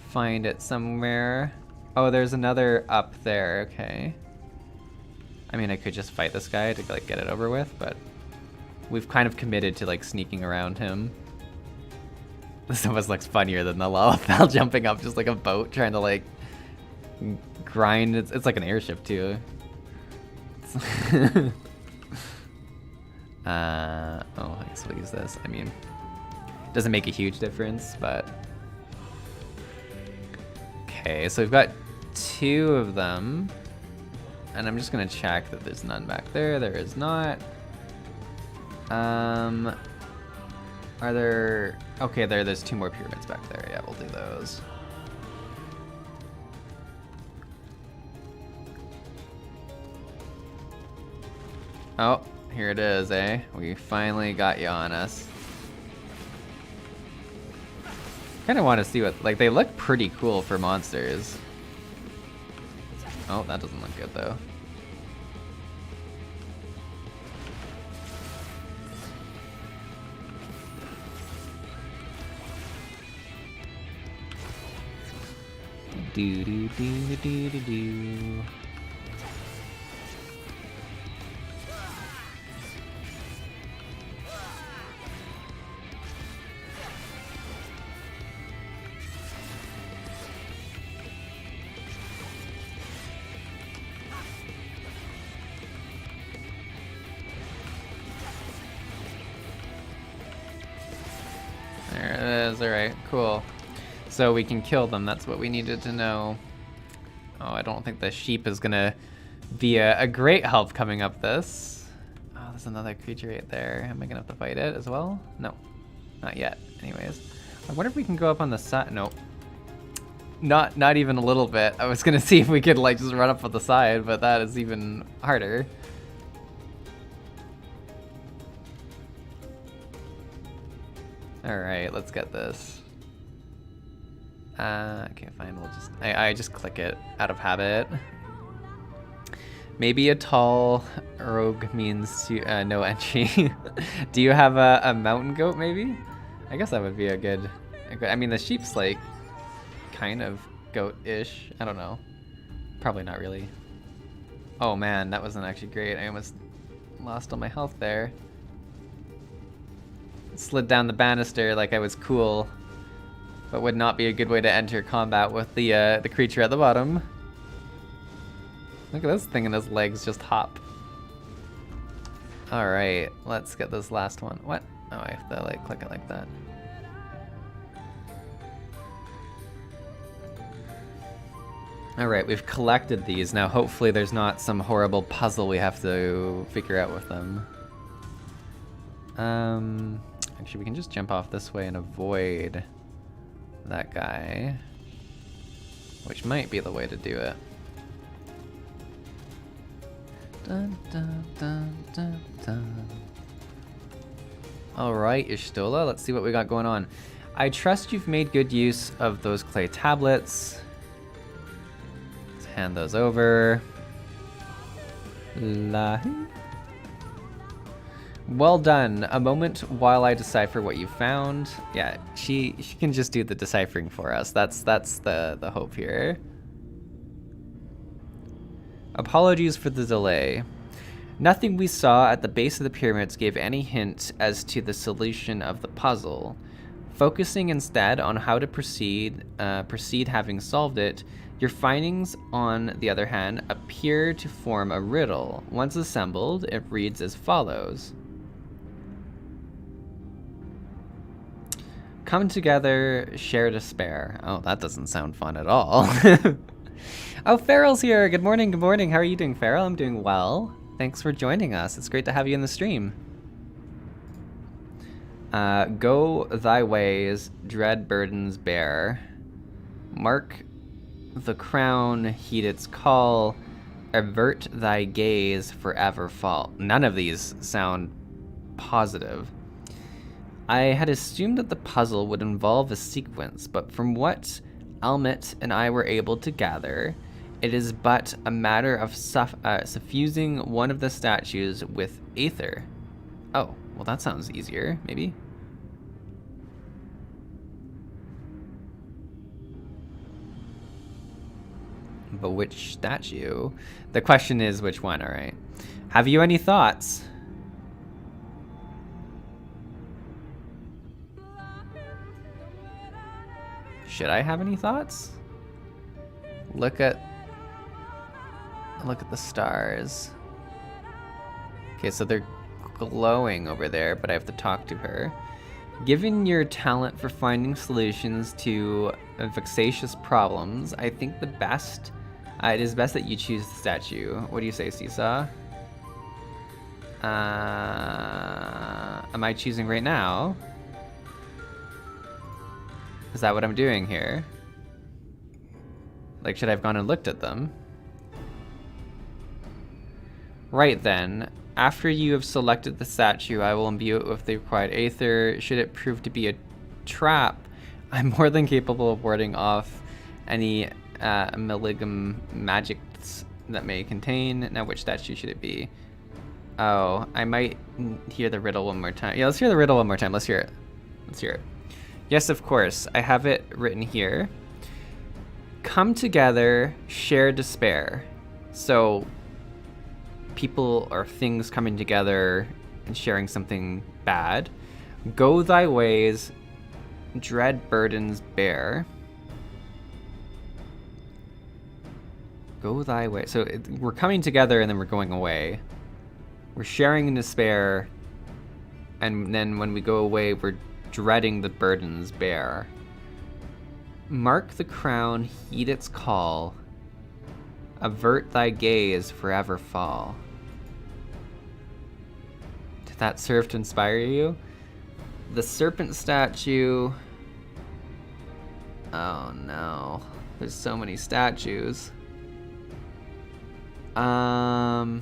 [SPEAKER 1] find it somewhere. Oh, there's another up there. Okay. I mean, I could just fight this guy to like get it over with, but we've kind of committed to like sneaking around him. This almost looks funnier than the Lalafell jumping up just like a boat trying to like grind. It's like an airship too. Oh, I guess we'll use this. I mean, Doesn't make a huge difference, but... Okay, so we've got 2 of them. And I'm just gonna check that there's none back there. There is not. Are there... Okay, there's 2 more pyramids back there. Yeah, we'll do those. Oh, here it is, eh? We finally got you on us. Kind of want to see what... Like, they look pretty cool for monsters. Oh, that doesn't look good, though. Do do do do do do. There it is. All right, cool. So we can kill them, that's what we needed to know. Oh, I don't think the sheep is gonna be a great help coming up this. Oh, there's another creature right there. Am I gonna have to fight it as well? No, not yet. Anyways, I wonder if we can go up on the side. Nope. Not even a little bit. I was gonna see if we could like just run up on the side, but that is even harder. All right, let's get this. Okay, fine, we'll just... I just click it out of habit. Maybe a tall rogue means to, no entry. Do you have a mountain goat, maybe? I guess that would be a good... I mean, the sheep's, like, kind of goat-ish. I don't know. Probably not really. Oh, man, that wasn't actually great. I almost lost all my health there. Slid down the banister like I was cool. But would not be a good way to enter combat with the creature at the bottom. Look at this thing and his legs just hop. All right, let's get this last one. What? Oh, I have to like click it like that. All right, we've collected these. Now hopefully there's not some horrible puzzle we have to figure out with them. Actually, we can just jump off this way and avoid that guy, which might be the way to do it. Dun, dun, dun, dun, dun. All right, Ishtola, let's see what we got going on. I trust you've made good use of those clay tablets. Let's hand those over. Well done. A moment while I decipher what you found. Yeah, she can just do the deciphering for us. That's the hope here. Apologies for the delay. Nothing we saw at the base of the pyramids gave any hint as to the solution of the puzzle. Focusing instead on how to proceed having solved it, your findings, on the other hand, appear to form a riddle. Once assembled, it reads as follows. Come together, share despair. Oh, that doesn't sound fun at all. Oh, Farrell's here. Good morning, good morning. How are you doing, Farrell? I'm doing well. Thanks for joining us. It's great to have you in the stream. Go thy ways, dread burdens bear. Mark the crown, heed its call. Avert thy gaze, forever fall. None of these sound positive. I had assumed that the puzzle would involve a sequence, but from what Almet and I were able to gather, it is but a matter of suffusing one of the statues with aether. Oh, well that sounds easier, maybe? But which statue? The question is which one, alright. Have you any thoughts? Should I have any thoughts? Look at the stars. Okay, so they're glowing over there, but I have to talk to her. Given your talent for finding solutions to vexatious problems, I think it is best that you choose the statue. What do you say, Seesaw? Am I choosing right now? Is that what I'm doing here? Like, should I have gone and looked at them? Right then. After you have selected the statue, I will imbue it with the required aether. Should it prove to be a trap, I'm more than capable of warding off any malignant magics that may contain. Now, which statue should it be? Oh, I might hear the riddle one more time. Yeah, let's hear the riddle one more time. Let's hear it. Let's hear it. Yes, of course. I have it written here. Come together, share despair. So, people or things coming together and sharing something bad. Go thy ways, dread burdens bear. Go thy way. So we're coming together and then we're going away. We're sharing in despair, and then when we go away, we're dreading the burdens bear. Mark the crown, heed its call. Avert thy gaze, forever fall. Did that serve to inspire you? The serpent statue. Oh no. There's so many statues. I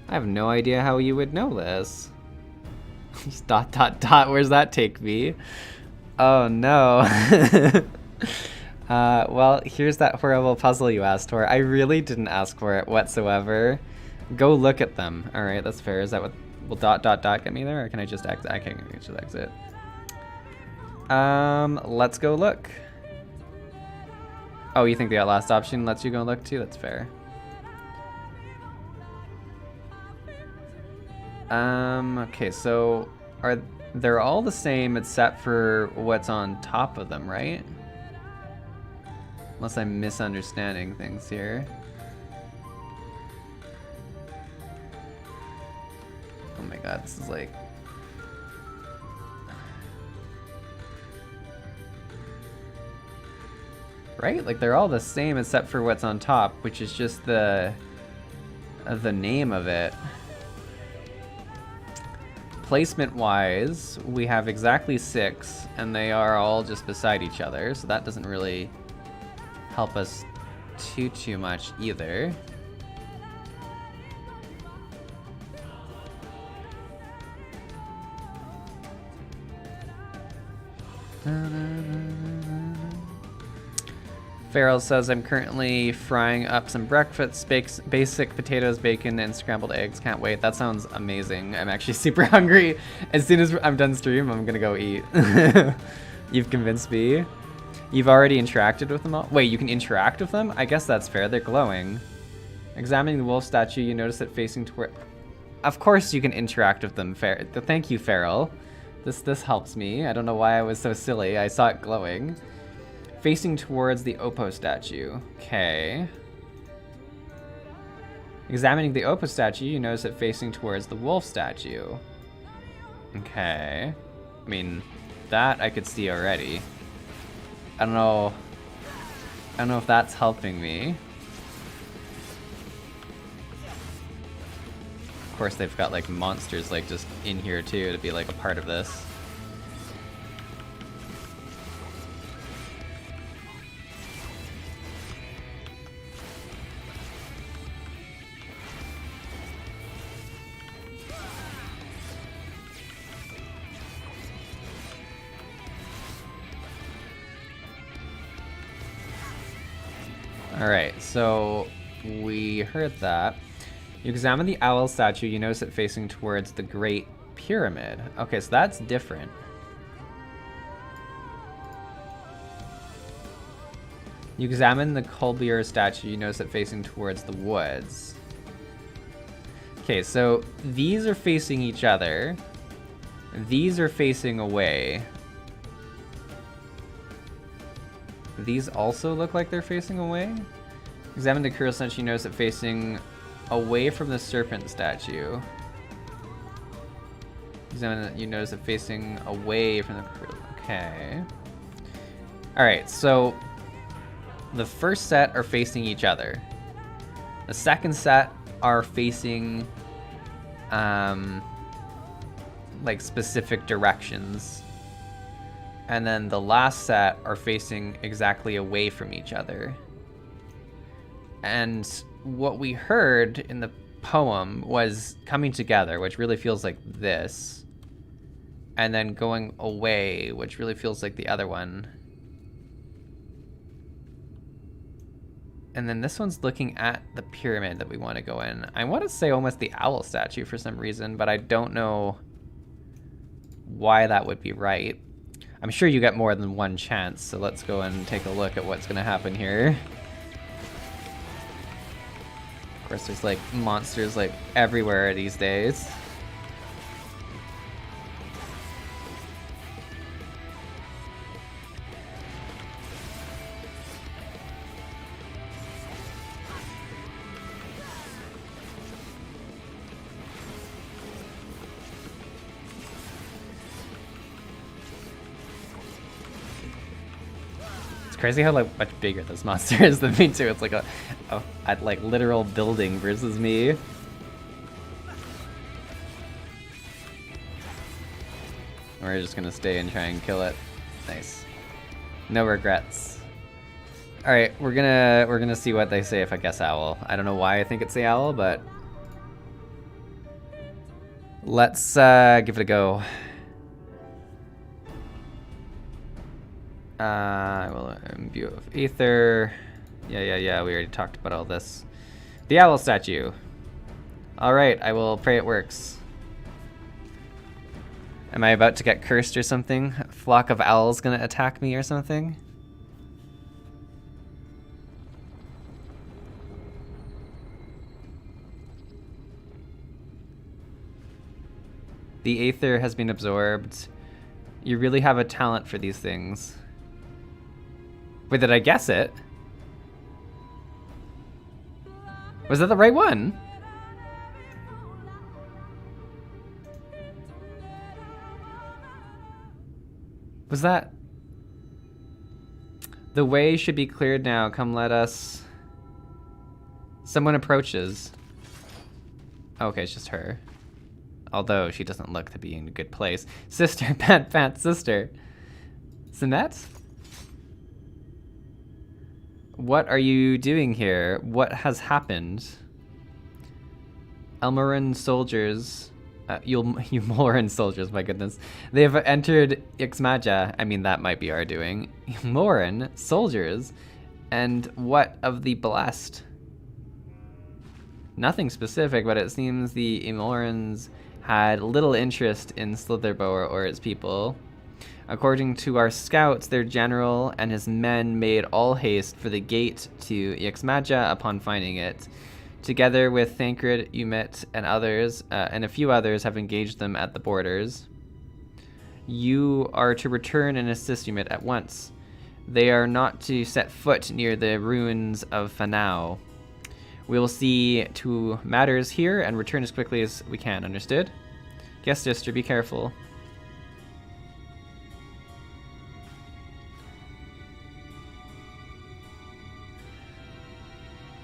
[SPEAKER 1] have no idea how you would know this. Just ... Where's that take me? Oh no. Well, here's that horrible puzzle you asked for. I really didn't ask for it whatsoever. Go look at them. All right, that's fair. Is that what will ... get me there, or can I just exit? I can just exit. Let's go look. Oh, you think the last option lets you go look too? That's fair. Okay, so they're all the same except for what's on top of them, right? Unless I'm misunderstanding things here. Oh my god, this is like... Right? Like they're all the same except for what's on top, which is just the name of it. Placement wise, we have exactly 6 and they are all just beside each other, so that doesn't really help us too much either. Farrell says, I'm currently frying up some breakfast, basic potatoes, bacon, and scrambled eggs. Can't wait. That sounds amazing. I'm actually super hungry. As soon as I'm done stream, I'm gonna go eat. You've convinced me. You've already interacted with them all? Wait, you can interact with them? I guess that's fair. They're glowing. Examining the wolf statue, you notice it facing toward... Of course you can interact with them. Thank you, Farrell. This helps me. I don't know why I was so silly. I saw it glowing. Facing towards the Oppo statue. Okay. Examining the Oppo statue, you notice it facing towards the wolf statue. Okay. I mean, that I could see already. I don't know if that's helping me. Of course, they've got like monsters like just in here too to be like a part of this. Alright, so we heard that. You examine the owl statue, you notice it facing towards the Great Pyramid. Okay, so that's different. You examine the Colbier statue, you notice it facing towards the woods. Okay, so these are facing each other. These are facing away. These also look like they're facing away. Examine the Kuro statue, you notice it facing away from the serpent statue. You notice it facing away from the crew. Okay. Alright, so the first set are facing each other. The second set are facing like specific directions. And then the last set are facing exactly away from each other. And what we heard in the poem was coming together, which really feels like this. And then going away, which really feels like the other one. And then this one's looking at the pyramid that we want to go in. I want to say almost the owl statue for some reason, but I don't know why that would be right. I'm sure you get more than one chance, so let's go and take a look at what's going to happen here. Of course, there's like monsters like everywhere these days. Crazy how like much bigger this monster is than me too. It's like a like literal building versus me. We're just gonna stay and try and kill it. Nice. No regrets. All right, we're gonna see what they say if I guess owl. I don't know why I think it's the owl, but let's give it a go. I will imbue of ether. Yeah, we already talked about all this. The owl statue. Alright, I will pray it works. Am I about to get cursed or something? A flock of owls gonna attack me or something? The aether has been absorbed. You really have a talent for these things. Wait, did I guess it? Was that the right one? Was that... The way should be cleared now. Come let us... Someone approaches. Okay, it's just her. Although she doesn't look to be in a good place. Sister, Pat, sister. Sinette? What are you doing here? What has happened? Elmoran soldiers, Ulmoran soldiers, my goodness. They have entered Ixmaja. I mean, that might be our doing. Ulmoran soldiers. And what of the blessed? Nothing specific, but it seems the Ulmorans had little interest in Slitherbow or its people. According to our scouts, their general and his men made all haste for the gate to Ixmaja upon finding it. Together with Thancred, Umit, and others, and a few others have engaged them at the borders. You are to return and assist Umit at once. They are not to set foot near the ruins of Fanau. We will see to matters here and return as quickly as we can, understood? Yes, sister, be careful.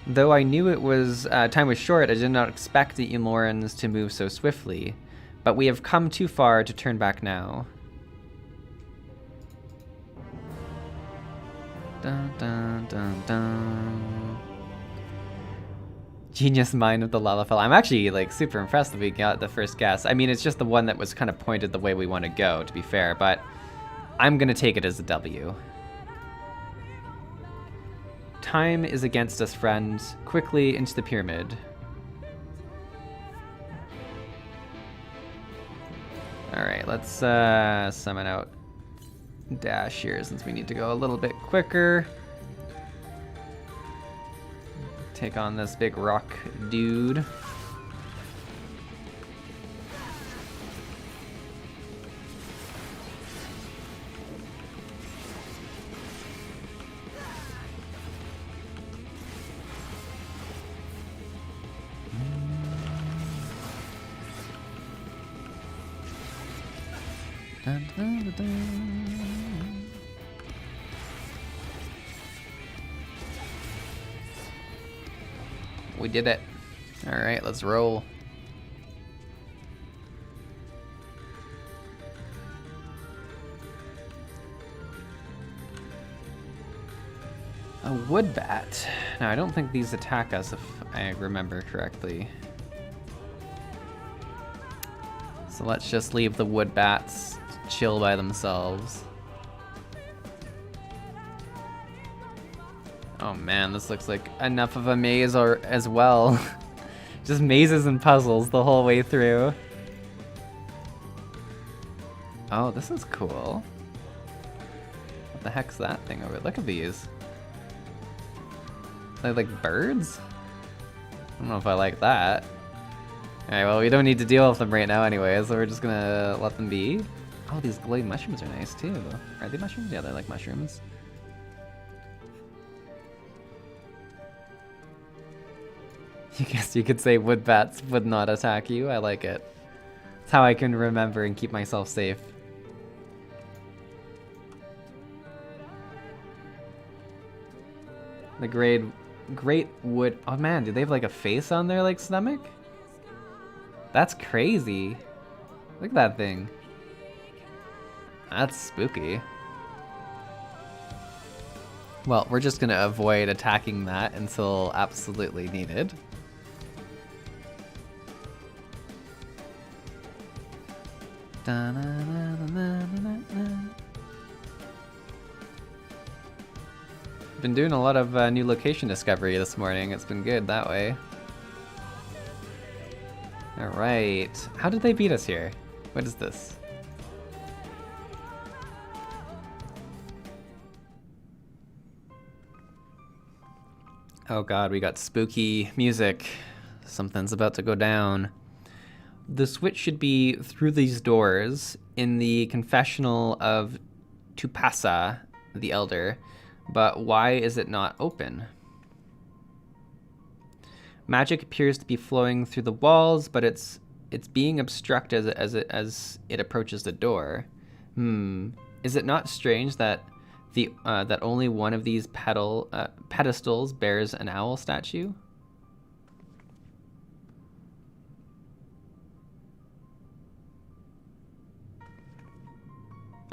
[SPEAKER 1] Though I knew it was time was short, I did not expect the Ulmorans to move so swiftly. But we have come too far to turn back now. Dun, dun, dun, dun. Genius mind of the Lalafell. I'm actually like super impressed that we got the first guess. I mean, it's just the one that was kind of pointed the way we want to go, to be fair, but I'm gonna take it as a W. Time is against us, friends. Quickly into the pyramid. Alright, let's summon out Dash here since we need to go a little bit quicker. Take on this big rock dude. Dun, dun, dun, dun. We did it. All right, let's roll. A wood bat. Now, I don't think these attack us if I remember correctly. So let's just leave the wood bats to chill by themselves. Oh man, this looks like enough of a maze as well. Just mazes and puzzles the whole way through. Oh, this is cool. What the heck's that thing over? Look at these. They're like birds? I don't know if I like that. Alright, well, we don't need to deal with them right now anyway, so we're just gonna let them be. Oh, these glowing mushrooms are nice too. Are they mushrooms? Yeah, they're like mushrooms. I guess you could say wood bats would not attack you. I like it. It's how I can remember and keep myself safe. The great wood. Oh man, do they have like a face on their like stomach? That's crazy. Look at that thing. That's spooky. Well, we're just gonna avoid attacking that until absolutely needed. Been doing a lot of new location discovery this morning. It's been good that way. Alright. How did they beat us here? What is this? Oh god, we got spooky music. Something's about to go down. The switch should be through these doors in the confessional of Tupasa, the Elder. But why is it not open? Magic appears to be flowing through the walls, but it's being obstructed as it approaches the door. Is it not strange that that only one of these pedestals bears an owl statue?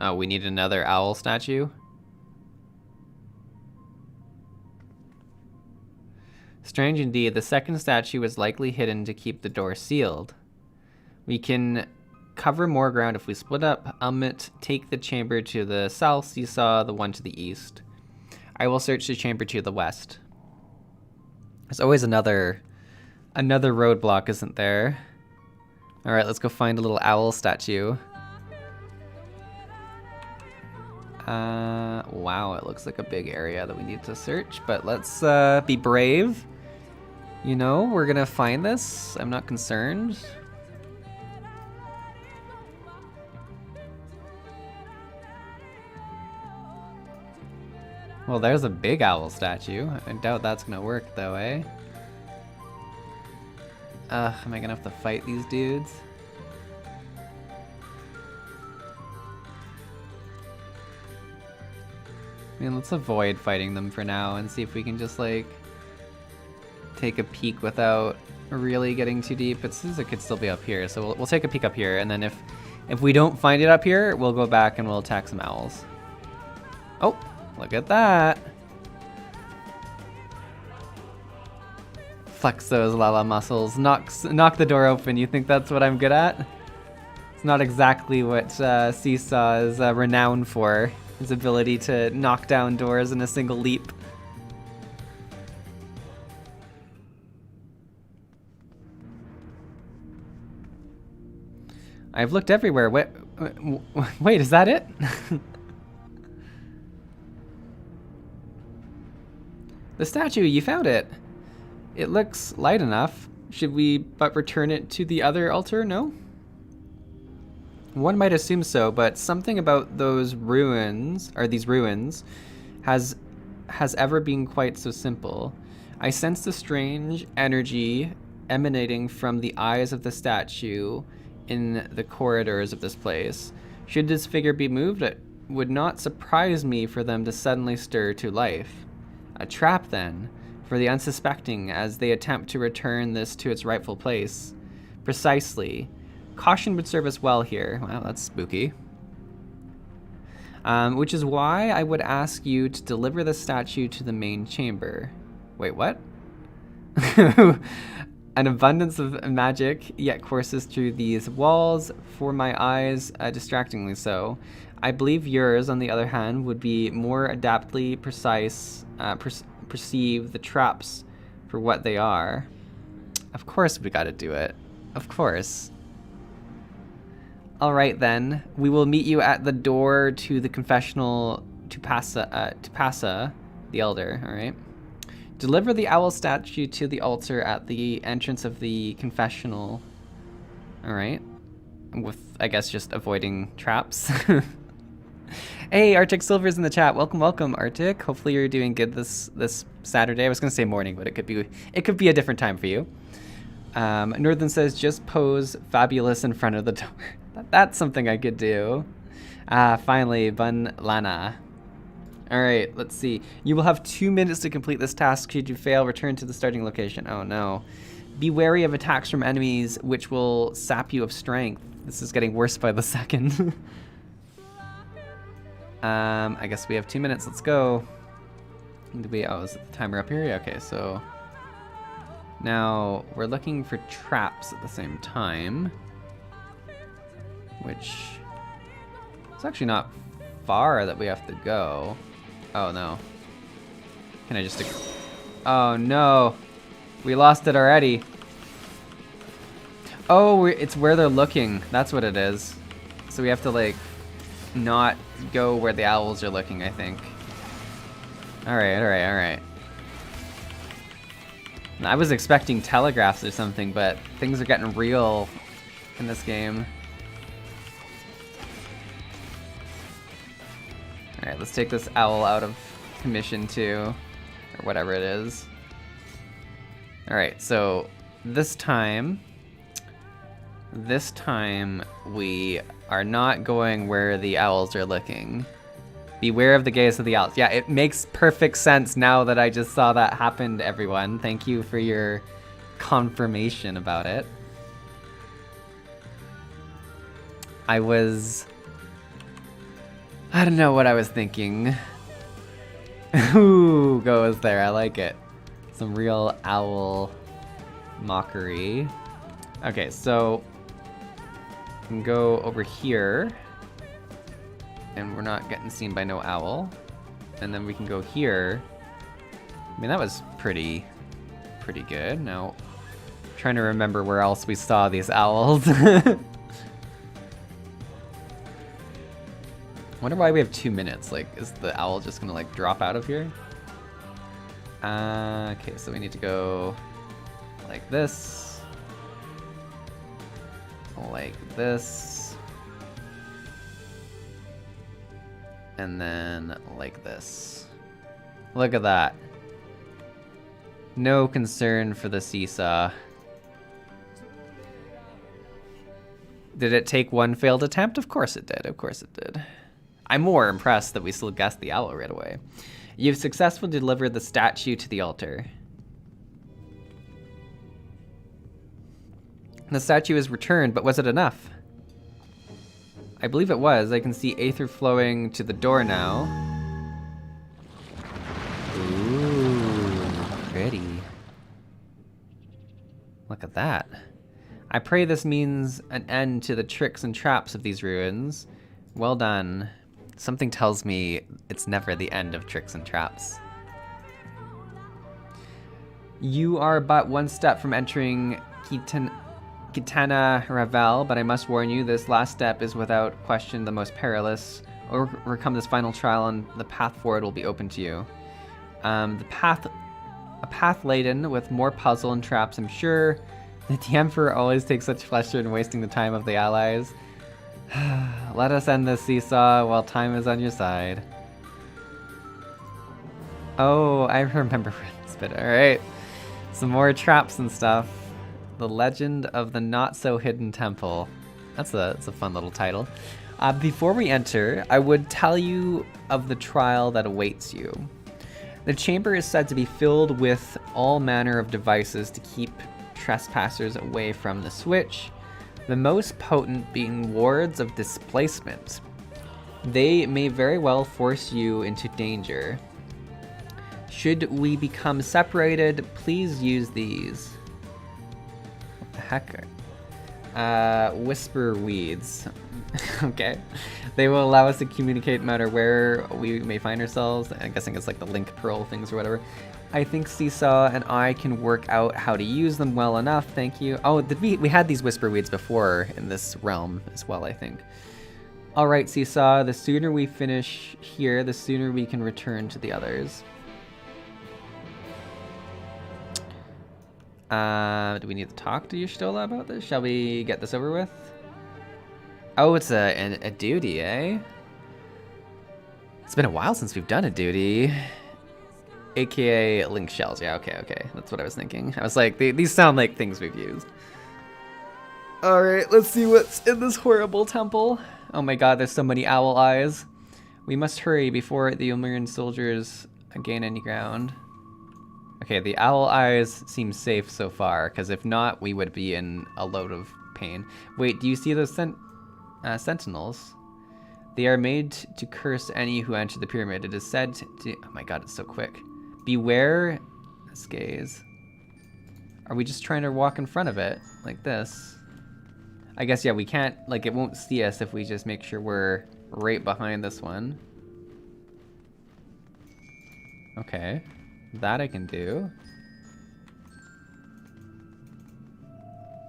[SPEAKER 1] Oh, we need another owl statue? Strange indeed, the second statue was likely hidden to keep the door sealed. We can cover more ground if we split up. Ummet, take the chamber to the south, Seesaw the one to the east. I will search the chamber to the west. There's always another roadblock, isn't there? Alright, let's go find a little owl statue. Wow, it looks like a big area that we need to search, but let's be brave. You know, we're gonna find this. I'm not concerned. Well, there's a big owl statue. I doubt that's gonna work though, eh? Am I gonna have to fight these dudes? I mean, let's avoid fighting them for now and see if we can just, like, take a peek without really getting too deep. It seems it could still be up here, so we'll take a peek up here, and then if we don't find it up here, we'll go back and we'll attack some owls. Oh, look at that! Flex those Lala muscles. Knock the door open. You think that's what I'm good at? It's not exactly what Seesaw is renowned for. His ability to knock down doors in a single leap. I've looked everywhere. Wait, is that it? The statue, you found it. It looks light enough. Should we but return it to the other altar? No? One might assume so, but something about those ruins, or these ruins, has ever been quite so simple. I sense the strange energy emanating from the eyes of the statue in the corridors of this place. Should this figure be moved, it would not surprise me for them to suddenly stir to life. A trap, then, for the unsuspecting as they attempt to return this to its rightful place. Precisely. Caution would serve us well here. Wow, that's spooky. Which is why I would ask you to deliver the statue to the main chamber. Wait, what? An abundance of magic yet courses through these walls, for my eyes, distractingly so. I believe yours, on the other hand, would be more adaptly perceive the traps for what they are. Of course we gotta do it. Of course. Alright then, we will meet you at the door to the confessional to Passa, the Elder, alright? Deliver the owl statue to the altar at the entrance of the confessional. Alright. With, I guess, just avoiding traps. Hey, Arctic Silver's in the chat. Welcome, welcome, Arctic. Hopefully you're doing good this Saturday. I was gonna say morning, but it could be a different time for you. Northern says, just pose fabulous in front of the door. That's something I could do. Finally, Bun Lana. Alright, let's see. You will have 2 minutes to complete this task. Should you fail, return to the starting location. Oh no. Be wary of attacks from enemies, which will sap you of strength. This is getting worse by the second. I guess we have 2 minutes. Let's go. Oh, is the timer up here? Yeah, okay, so... Now, we're looking for traps at the same time. Which... It's actually not far that we have to go. Oh, no. Can I just... Oh, no. We lost it already. Oh, it's where they're looking. That's what it is. So we have to, like, not go where the owls are looking, I think. Alright, alright, alright. I was expecting telegraphs or something, but things are getting real in this game. Alright, let's take this owl out of commission too, or whatever it is. Alright, so this time we are not going where the owls are looking. Beware of the gaze of the owls. Yeah, it makes perfect sense now that I just saw that happen to everyone. Thank you for your confirmation about it. I don't know what I was thinking. Ooh, goes there. I like it. Some real owl mockery. Okay, so we can go over here. And we're not getting seen by no owl. And then we can go here. I mean, that was pretty good. Now, trying to remember where else we saw these owls. Wonder why we have 2 minutes. Like, is the owl just gonna like drop out of here? Okay, so we need to go like this. Like this. And then like this. Look at that. No concern for the seesaw. Did it take one failed attempt? Of course it did. Of course it did. I'm more impressed that we still guessed the owl right away. You've successfully delivered the statue to the altar. The statue is returned, but was it enough? I believe it was. I can see aether flowing to the door now. Ooh, pretty. Look at that. I pray this means an end to the tricks and traps of these ruins. Well done. Something tells me it's never the end of tricks and traps. You are but one step from entering Kitana Ravel, but I must warn you, this last step is without question the most perilous. Overcome this final trial and the path forward will be open to you. A path laden with more puzzle and traps, I'm sure. The Emperor always takes such pleasure in wasting the time of the allies. Let us end this seesaw while time is on your side. Oh, I remember this bit. Alright. Some more traps and stuff. The Legend of the Not-So-Hidden Temple. That's a fun little title. Before we enter, I would tell you of the trial that awaits you. The chamber is said to be filled with all manner of devices to keep trespassers away from the switch, the most potent being wards of displacement. They may very well force you into danger. Should we become separated, please use these. What the heck? Whisper weeds. Okay. They will allow us to communicate no matter where we may find ourselves. I'm guessing it's like the link pearl things or whatever. I think Seesaw and I can work out how to use them well enough, thank you. Oh, did we had these whisper weeds before in this realm as well, I think. Alright, Seesaw, the sooner we finish here, the sooner we can return to the others. Do we need to talk to Y'shtola about this? Shall we get this over with? Oh, it's a duty, eh? It's been a while since we've done a duty. AKA link shells. Yeah, okay. That's what I was thinking. I was like, these sound like things we've used. Alright, let's see what's in this horrible temple. Oh my god, there's so many owl eyes. We must hurry before the Illyrian soldiers gain any ground. Okay, the owl eyes seem safe so far, because if not, we would be in a load of pain. Wait, do you see those sentinels? They are made to curse any who enter the pyramid. It is said to... Oh my god, it's so quick. Beware... Let's gaze. Are we just trying to walk in front of it? Like this? I guess, yeah, we can't... Like, it won't see us if we just make sure we're right behind this one. Okay. That I can do.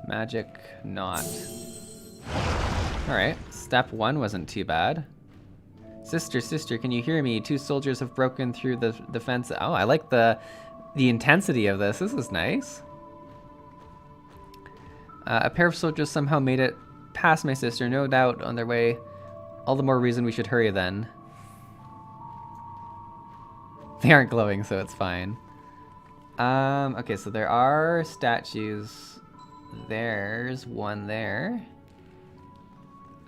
[SPEAKER 1] Magic not. Alright, step 1 wasn't too bad. Sister, can you hear me? 2 soldiers have broken through the fence. Oh, I like the intensity of this. This is nice. A pair of soldiers somehow made it past my sister, no doubt on their way. All the more reason we should hurry then. They aren't glowing, so it's fine. Okay, so there are statues. There's one there.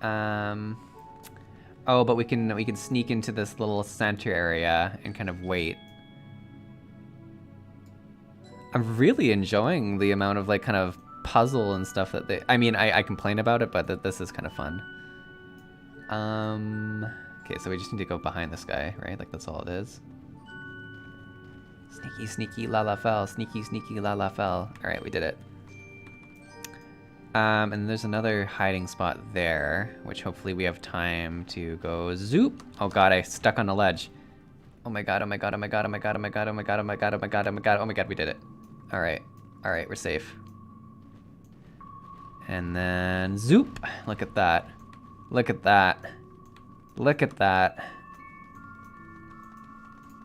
[SPEAKER 1] Oh, but we can sneak into this little center area and kind of wait. I'm really enjoying the amount of like kind of puzzle and stuff that they... I mean, I complain about it, but this is kind of fun. Okay, so we just need to go behind this guy, right? Like that's all it is. Sneaky, la fell. Sneaky, la fell. Alright, we did it. And there's another hiding spot there, which hopefully we have time to go zoop. Oh god, I stuck on a ledge. Oh my god, we did it. Alright, we're safe. And then zoop. Look at that.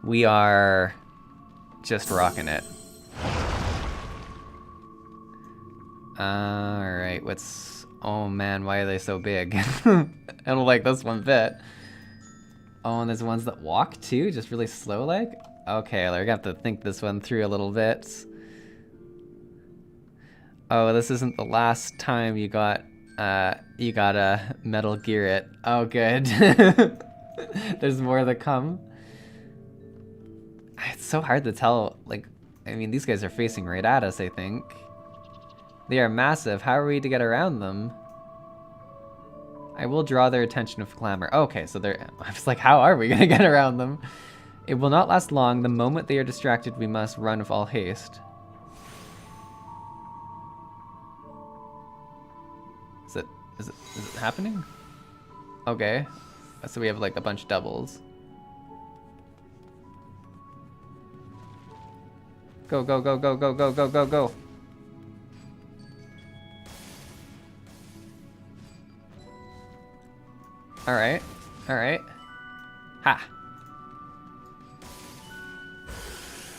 [SPEAKER 1] We are just rocking it. Alright, what's... Oh man, why are they so big? I don't like this one bit. Oh, and there's ones that walk too, just really slow like? Okay, we're gonna have to think this one through a little bit. Oh, this isn't the last time you got a Metal Gear it. Oh good. There's more that come. It's so hard to tell, like, I mean, these guys are facing right at us, I think. They are massive. How are we to get around them? I will draw their attention with clamor. Okay, so they're... I was like, how are we gonna get around them? It will not last long. The moment they are distracted, we must run with all haste. Is it happening? Okay. So we have like a bunch of doubles. Go. Alright. Ha!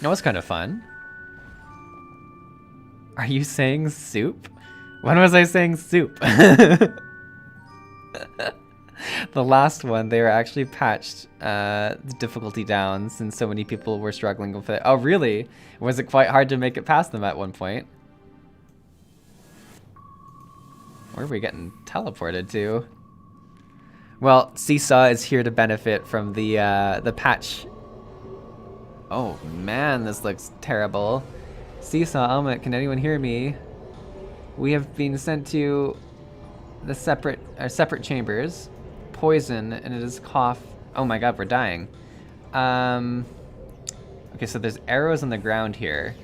[SPEAKER 1] That was kind of fun. Are you saying soup? When was I saying soup? The last one, they were actually patched the difficulty down since so many people were struggling with it. Oh, really? Was it quite hard to make it past them at one point? Where are we getting teleported to? Well, Seesaw is here to benefit from the patch. Oh man, this looks terrible. Seesaw, Elmet, can anyone hear me? We have been sent to the separate chambers. Poison, and it is cough. Oh my god, we're dying. Okay, so there's arrows on the ground here.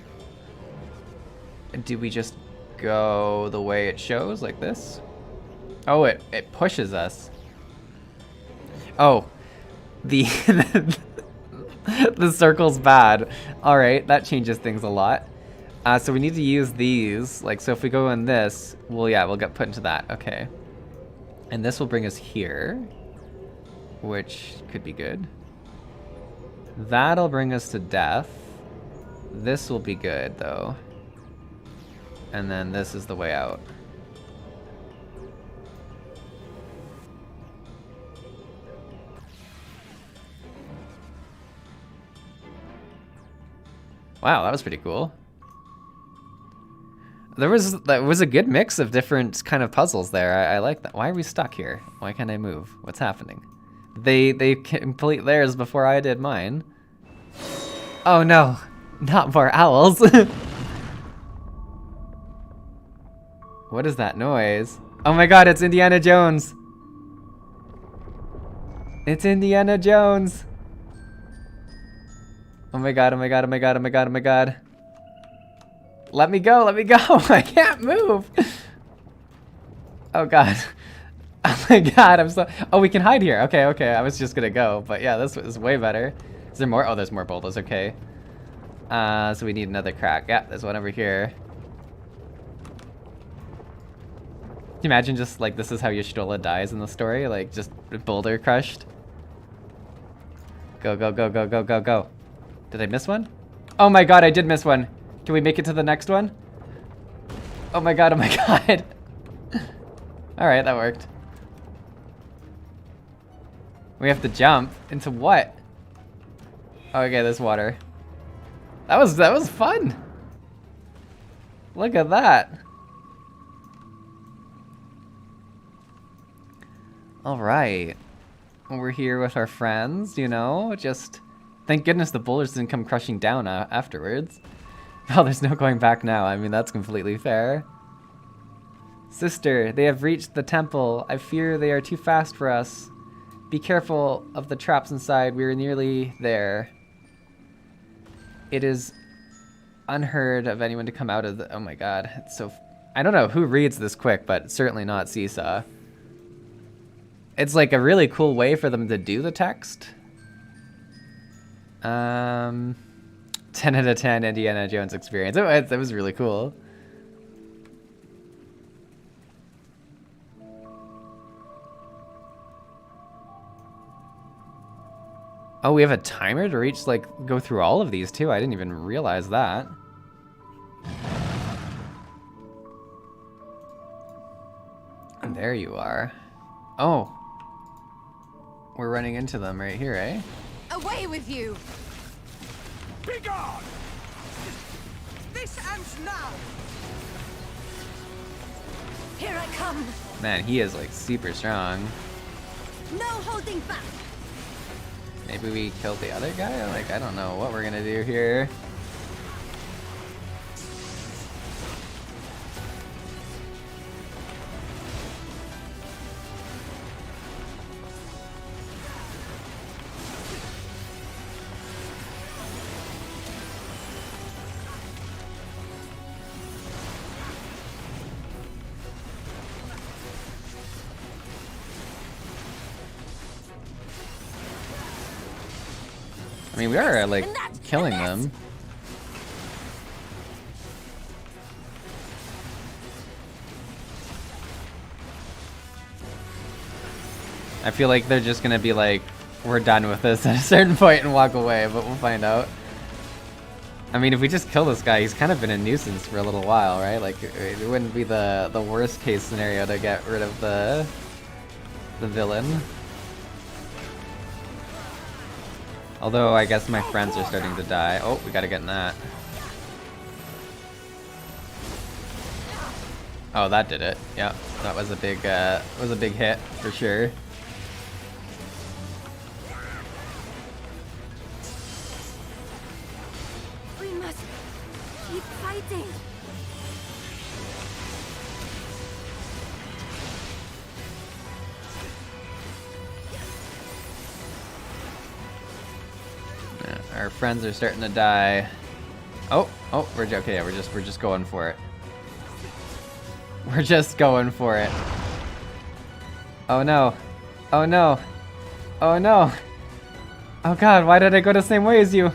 [SPEAKER 1] Do we just go the way it shows, like this? Oh, it pushes us. Oh, the the circle's bad. All right, that changes things a lot. So we need to use these. Like, so if we go in this, well, yeah, we'll get put into that. Okay. And this will bring us here, which could be good. That'll bring us to death. This will be good, though. And then this is the way out. Wow, that was pretty cool. That was a good mix of different kind of puzzles there. I like that. Why are we stuck here? Why can't I move? What's happening? They complete theirs before I did mine. Oh no, not more owls. What is that noise? Oh my god, it's Indiana Jones. It's Indiana Jones. Oh my god, oh my god, oh my god, oh my god, oh my god. Let me go, let me go. I can't move. Oh god. Oh my god, I'm so... Oh, we can hide here. Okay, okay, I was just gonna go. But yeah, this was way better. Is there more? Oh, there's more boulders, okay. So we need another crack. Yeah, there's one over here. Can you imagine just, like, this is how Y'shtola dies in the story? Like, just boulder crushed? Go, go, go, go, go, go, go. Did I miss one? Oh my god, I did miss one. Can we make it to the next one? Oh my god, oh my god. Alright, that worked. We have to jump into what? Oh, okay, there's water. That was fun. Look at that. Alright. We're here with our friends, you know, just... Thank goodness the boulders didn't come crushing down afterwards. Oh, there's no going back now. I mean, that's completely fair. Sister, they have reached the temple. I fear they are too fast for us. Be careful of the traps inside. We are nearly there. It is unheard of anyone to come out of the... Oh my god. It's so... I don't know who reads this quick, but certainly not Seesaw. It's like a really cool way for them to do the text. 10 out of 10 Indiana Jones experience. It was really cool. Oh, we have a timer to reach, like, go through all of these too. I didn't even realize that. And there you are. Oh. We're running into them right here, eh?
[SPEAKER 4] Away with you!
[SPEAKER 3] Be gone! This ends now!
[SPEAKER 4] Here I come!
[SPEAKER 1] Man, he is, like, super strong.
[SPEAKER 4] No holding back!
[SPEAKER 1] Maybe we killed the other guy? Like, I don't know what we're gonna do here. I mean, we are, like, killing them. I feel like they're just gonna be like, we're done with this at a certain point and walk away, but we'll find out. I mean, if we just kill this guy, he's kind of been a nuisance for a little while, right? Like, it wouldn't be the worst case scenario to get rid of the villain. Although, I guess my friends are starting to die. Oh, we gotta get in that. Oh, that did it. Yeah, that was a big hit for sure.
[SPEAKER 4] fighting.
[SPEAKER 1] Yeah, our friends are starting to die. Oh, we're okay. Yeah, we're just going for it. We're just going for it. Oh no! Oh no! Oh no! Oh god! Why did I go the same way as you?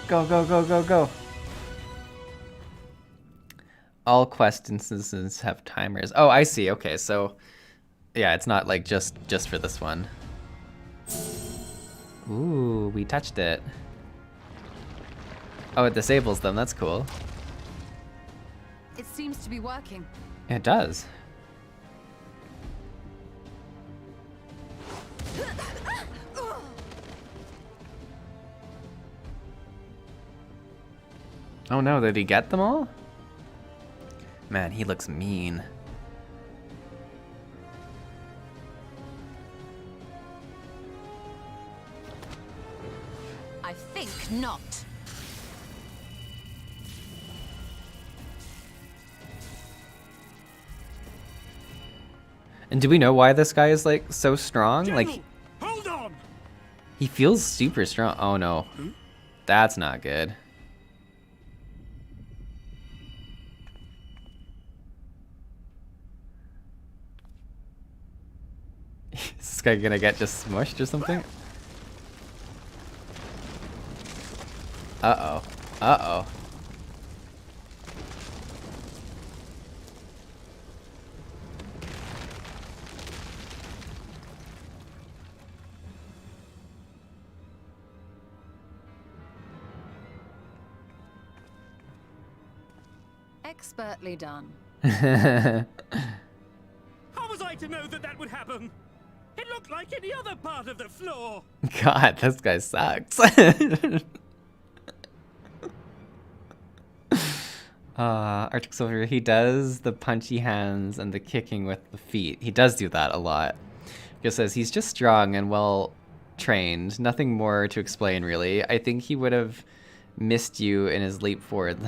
[SPEAKER 1] Go go go go go! All quest instances have timers. Oh, I see. Okay, so yeah, it's not like just for this one. Ooh, we touched it. Oh, it disables them. That's cool.
[SPEAKER 2] It seems to be working.
[SPEAKER 1] It does. Oh no, did he get them all? Man, he looks mean.
[SPEAKER 4] I think not.
[SPEAKER 1] And do we know why this guy is like so strong?
[SPEAKER 5] General,
[SPEAKER 1] Like
[SPEAKER 5] hold on.
[SPEAKER 1] he feels super strong. Oh no. That's not good. Is this guy gonna get just smushed or something? Uh-oh. Uh-oh.
[SPEAKER 2] Expertly done.
[SPEAKER 5] How was I to know that that would happen? It looked like any other part of the floor.
[SPEAKER 1] God, this guy sucks. Arctic Silver, he does the punchy hands and the kicking with the feet. He does do that a lot. He says he's just strong and well trained. Nothing more to explain, really. I think he would have missed you in his leap forward.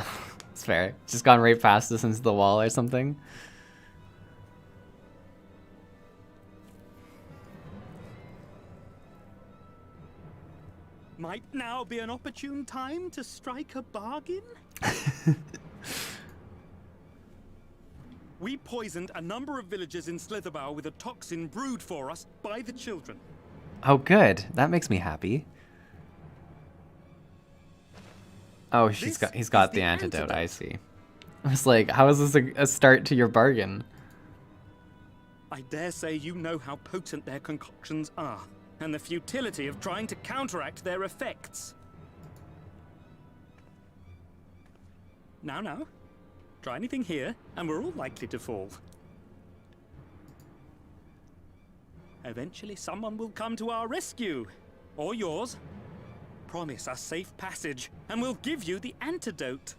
[SPEAKER 1] It's fair. Just gone right past us into the wall or something.
[SPEAKER 5] Might now be an opportune time to strike a bargain? We poisoned a number of villagers in Slitherbough with a toxin brewed for us by the children.
[SPEAKER 1] Oh, good. That makes me happy. Oh, he's got the antidote. I see. I was like, how is this a start to your bargain?
[SPEAKER 5] I dare say you know how potent their concoctions are, and the futility of trying to counteract their effects. Now, try anything here, and we're all likely to fall. Eventually, someone will come to our rescue, or yours. Promise us safe passage, and we'll give you the antidote.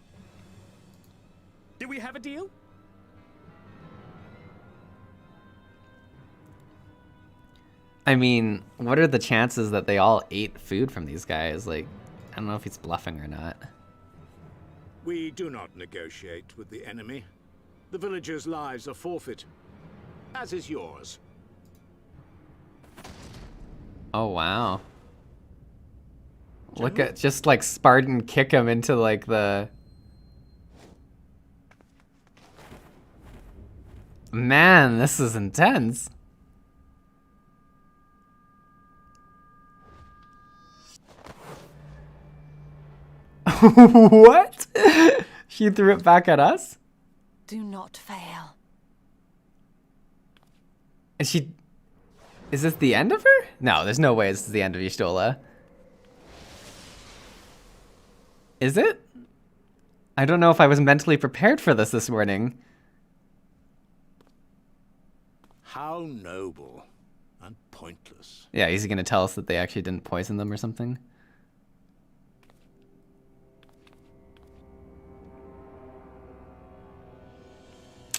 [SPEAKER 5] Do we have a deal?
[SPEAKER 1] I mean, what are the chances that they all ate food from these guys? Like, I don't know if he's bluffing or not.
[SPEAKER 6] We do not negotiate with the enemy. The villagers' lives are forfeit, as is yours.
[SPEAKER 1] Oh, wow. Look at, just like Spartan kick him into like the... Man, this is intense. What? She threw it back at us?
[SPEAKER 4] Do not fail.
[SPEAKER 1] And she... Is this the end of her? No, there's no way this is the end of Y'shtola. Is it? I don't know if I was mentally prepared for this morning.
[SPEAKER 6] How noble and pointless.
[SPEAKER 1] Yeah, is he going to tell us that they actually didn't poison them or something?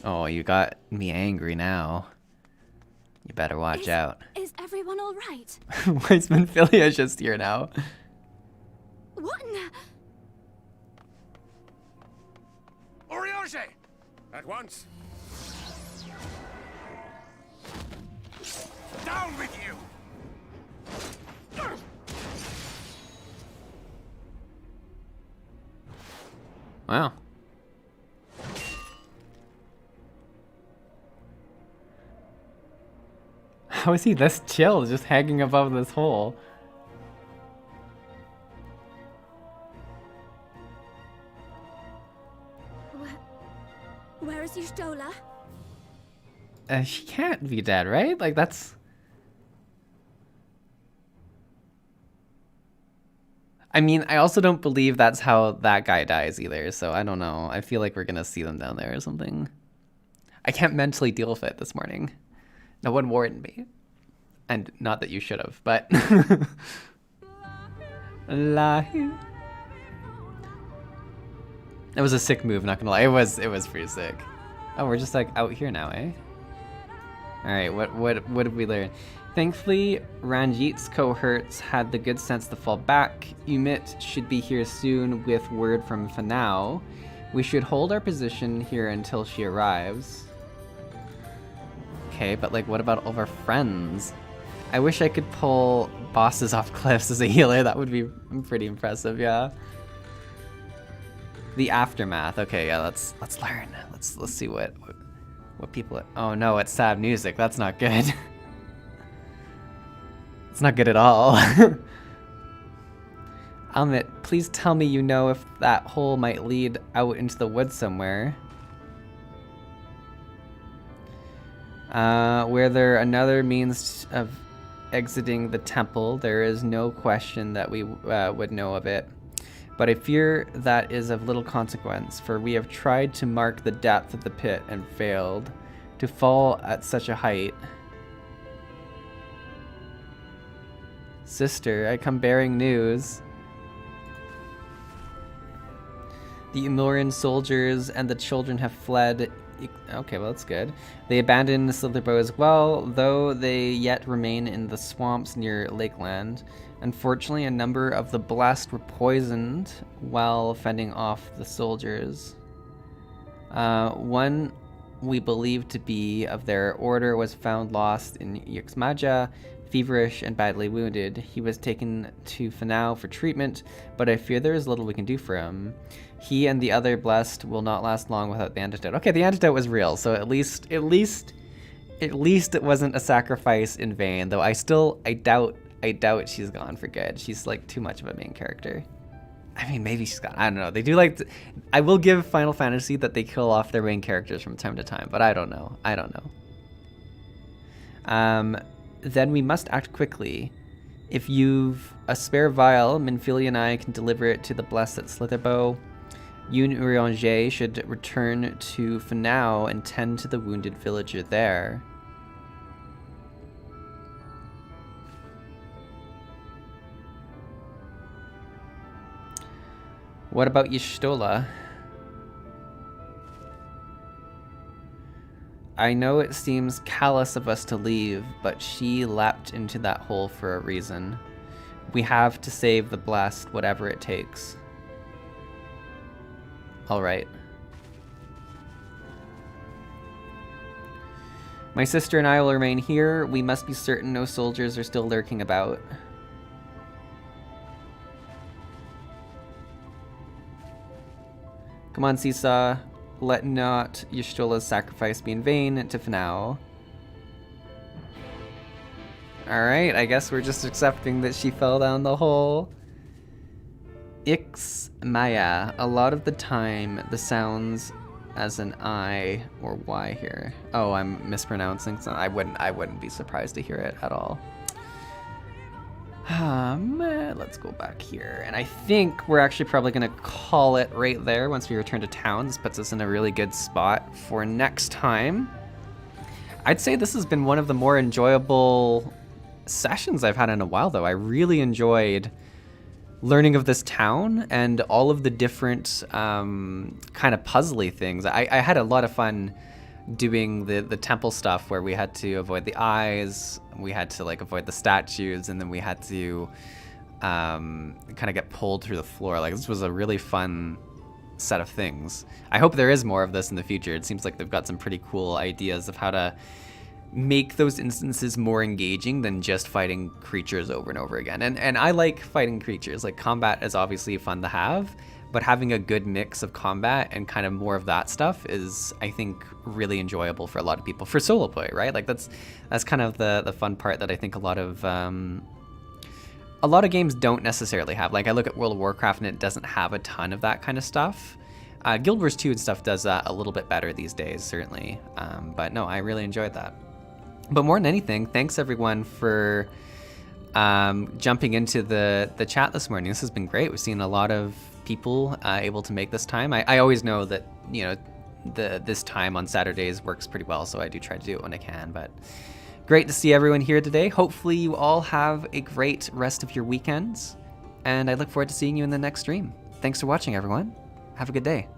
[SPEAKER 1] Oh, you got me angry now. You better watch out.
[SPEAKER 4] Is everyone all right?
[SPEAKER 1] Wiseman Philia's just here now.
[SPEAKER 4] What in the...
[SPEAKER 7] Charge! At once. Down with you!
[SPEAKER 1] Wow. How is he this chill, just hanging above this hole?
[SPEAKER 4] Where is Y'shtola?
[SPEAKER 1] She can't be dead, right? Like, that's... I mean, I also don't believe that's how that guy dies either, so I don't know. I feel like we're gonna see them down there or something. I can't mentally deal with it this morning. No one warned me. And not that you should have, but... It was a sick move, not gonna lie. It was pretty sick. Oh, we're just like out here now, eh? Alright, what did we learn? Thankfully, Ranjit's cohorts had the good sense to fall back. Umit should be here soon with word from Fanao. We should hold our position here until she arrives. Okay, but like, what about all of our friends? I wish I could pull bosses off cliffs as a healer. That would be pretty impressive, yeah. The aftermath. Okay, yeah, let's learn. Let's see what people... Oh no, it's sad music. That's not good. It's not good at all. Amit, please tell me you know if that hole might lead out into the woods somewhere. Were there another means of exiting the temple? There is no question that we would know of it. But I fear that is of little consequence, for we have tried to mark the depth of the pit and failed. To fall at such a height... Sister, I come bearing news. The Eloran soldiers and the children have fled. Okay, well, that's good. They abandoned the Slitherbow as well, though they yet remain in the swamps near Lakeland. Unfortunately, a number of the blessed were poisoned while fending off the soldiers. One we believe to be of their order was found lost in Yuxmaja, feverish and badly wounded. He was taken to Fanao for treatment, but I fear there is little we can do for him. He and the other blessed will not last long without the antidote. Okay, the antidote was real, so at least it wasn't a sacrifice in vain. Though I doubt she's gone for good. She's like too much of a main character. I mean, maybe she's gone. I don't know. They do like. I will give Final Fantasy that they kill off their main characters from time to time, but I don't know. Then we must act quickly. If you've a spare vial, Minfilia and I can deliver it to the blessed at Slitherbow. You and Urianger should return to Fanao and tend to the wounded villager there. What about Y'shtola? I know it seems callous of us to leave, but she leapt into that hole for a reason. We have to save the blessed, whatever it takes. Alright. My sister and I will remain here. We must be certain no soldiers are still lurking about. Come on, Seesaw. Let not Y'shtola's sacrifice be in vain to Fanao. Alright, I guess we're just accepting that she fell down the hole. Ix Maya. A lot of the time, the sounds as an I or Y here. Oh, I'm mispronouncing something. I wouldn't be surprised to hear it at all. Let's go back here. And I think we're actually probably going to call it right there once we return to town. This puts us in a really good spot for next time. I'd say this has been one of the more enjoyable sessions I've had in a while, though. I really enjoyed learning of this town and all of the different kind of puzzly things. I had a lot of fun doing the temple stuff where we had to avoid the eyes, we had to like avoid the statues, and then we had to kind of get pulled through the floor. Like, this was a really fun set of things. I hope there is more of this in the future. It seems like they've got some pretty cool ideas of how to make those instances more engaging than just fighting creatures over and over again. And I like fighting creatures. Like, combat is obviously fun to have, but having a good mix of combat and kind of more of that stuff is, I think, really enjoyable for a lot of people. For solo play, right? Like, that's kind of the fun part that I think a lot of games don't necessarily have. Like, I look at World of Warcraft and it doesn't have a ton of that kind of stuff. Guild Wars 2 and stuff does that a little bit better these days, certainly. But no, I really enjoyed that. But more than anything, thanks everyone for jumping into the chat this morning. This has been great. We've seen a lot of people able to make this time. I always know that, you know, this time on Saturdays works pretty well, so I do try to do it when I can. But great to see everyone here today. Hopefully you all have a great rest of your weekends, and I look forward to seeing you in the next stream. Thanks for watching, everyone. Have a good day.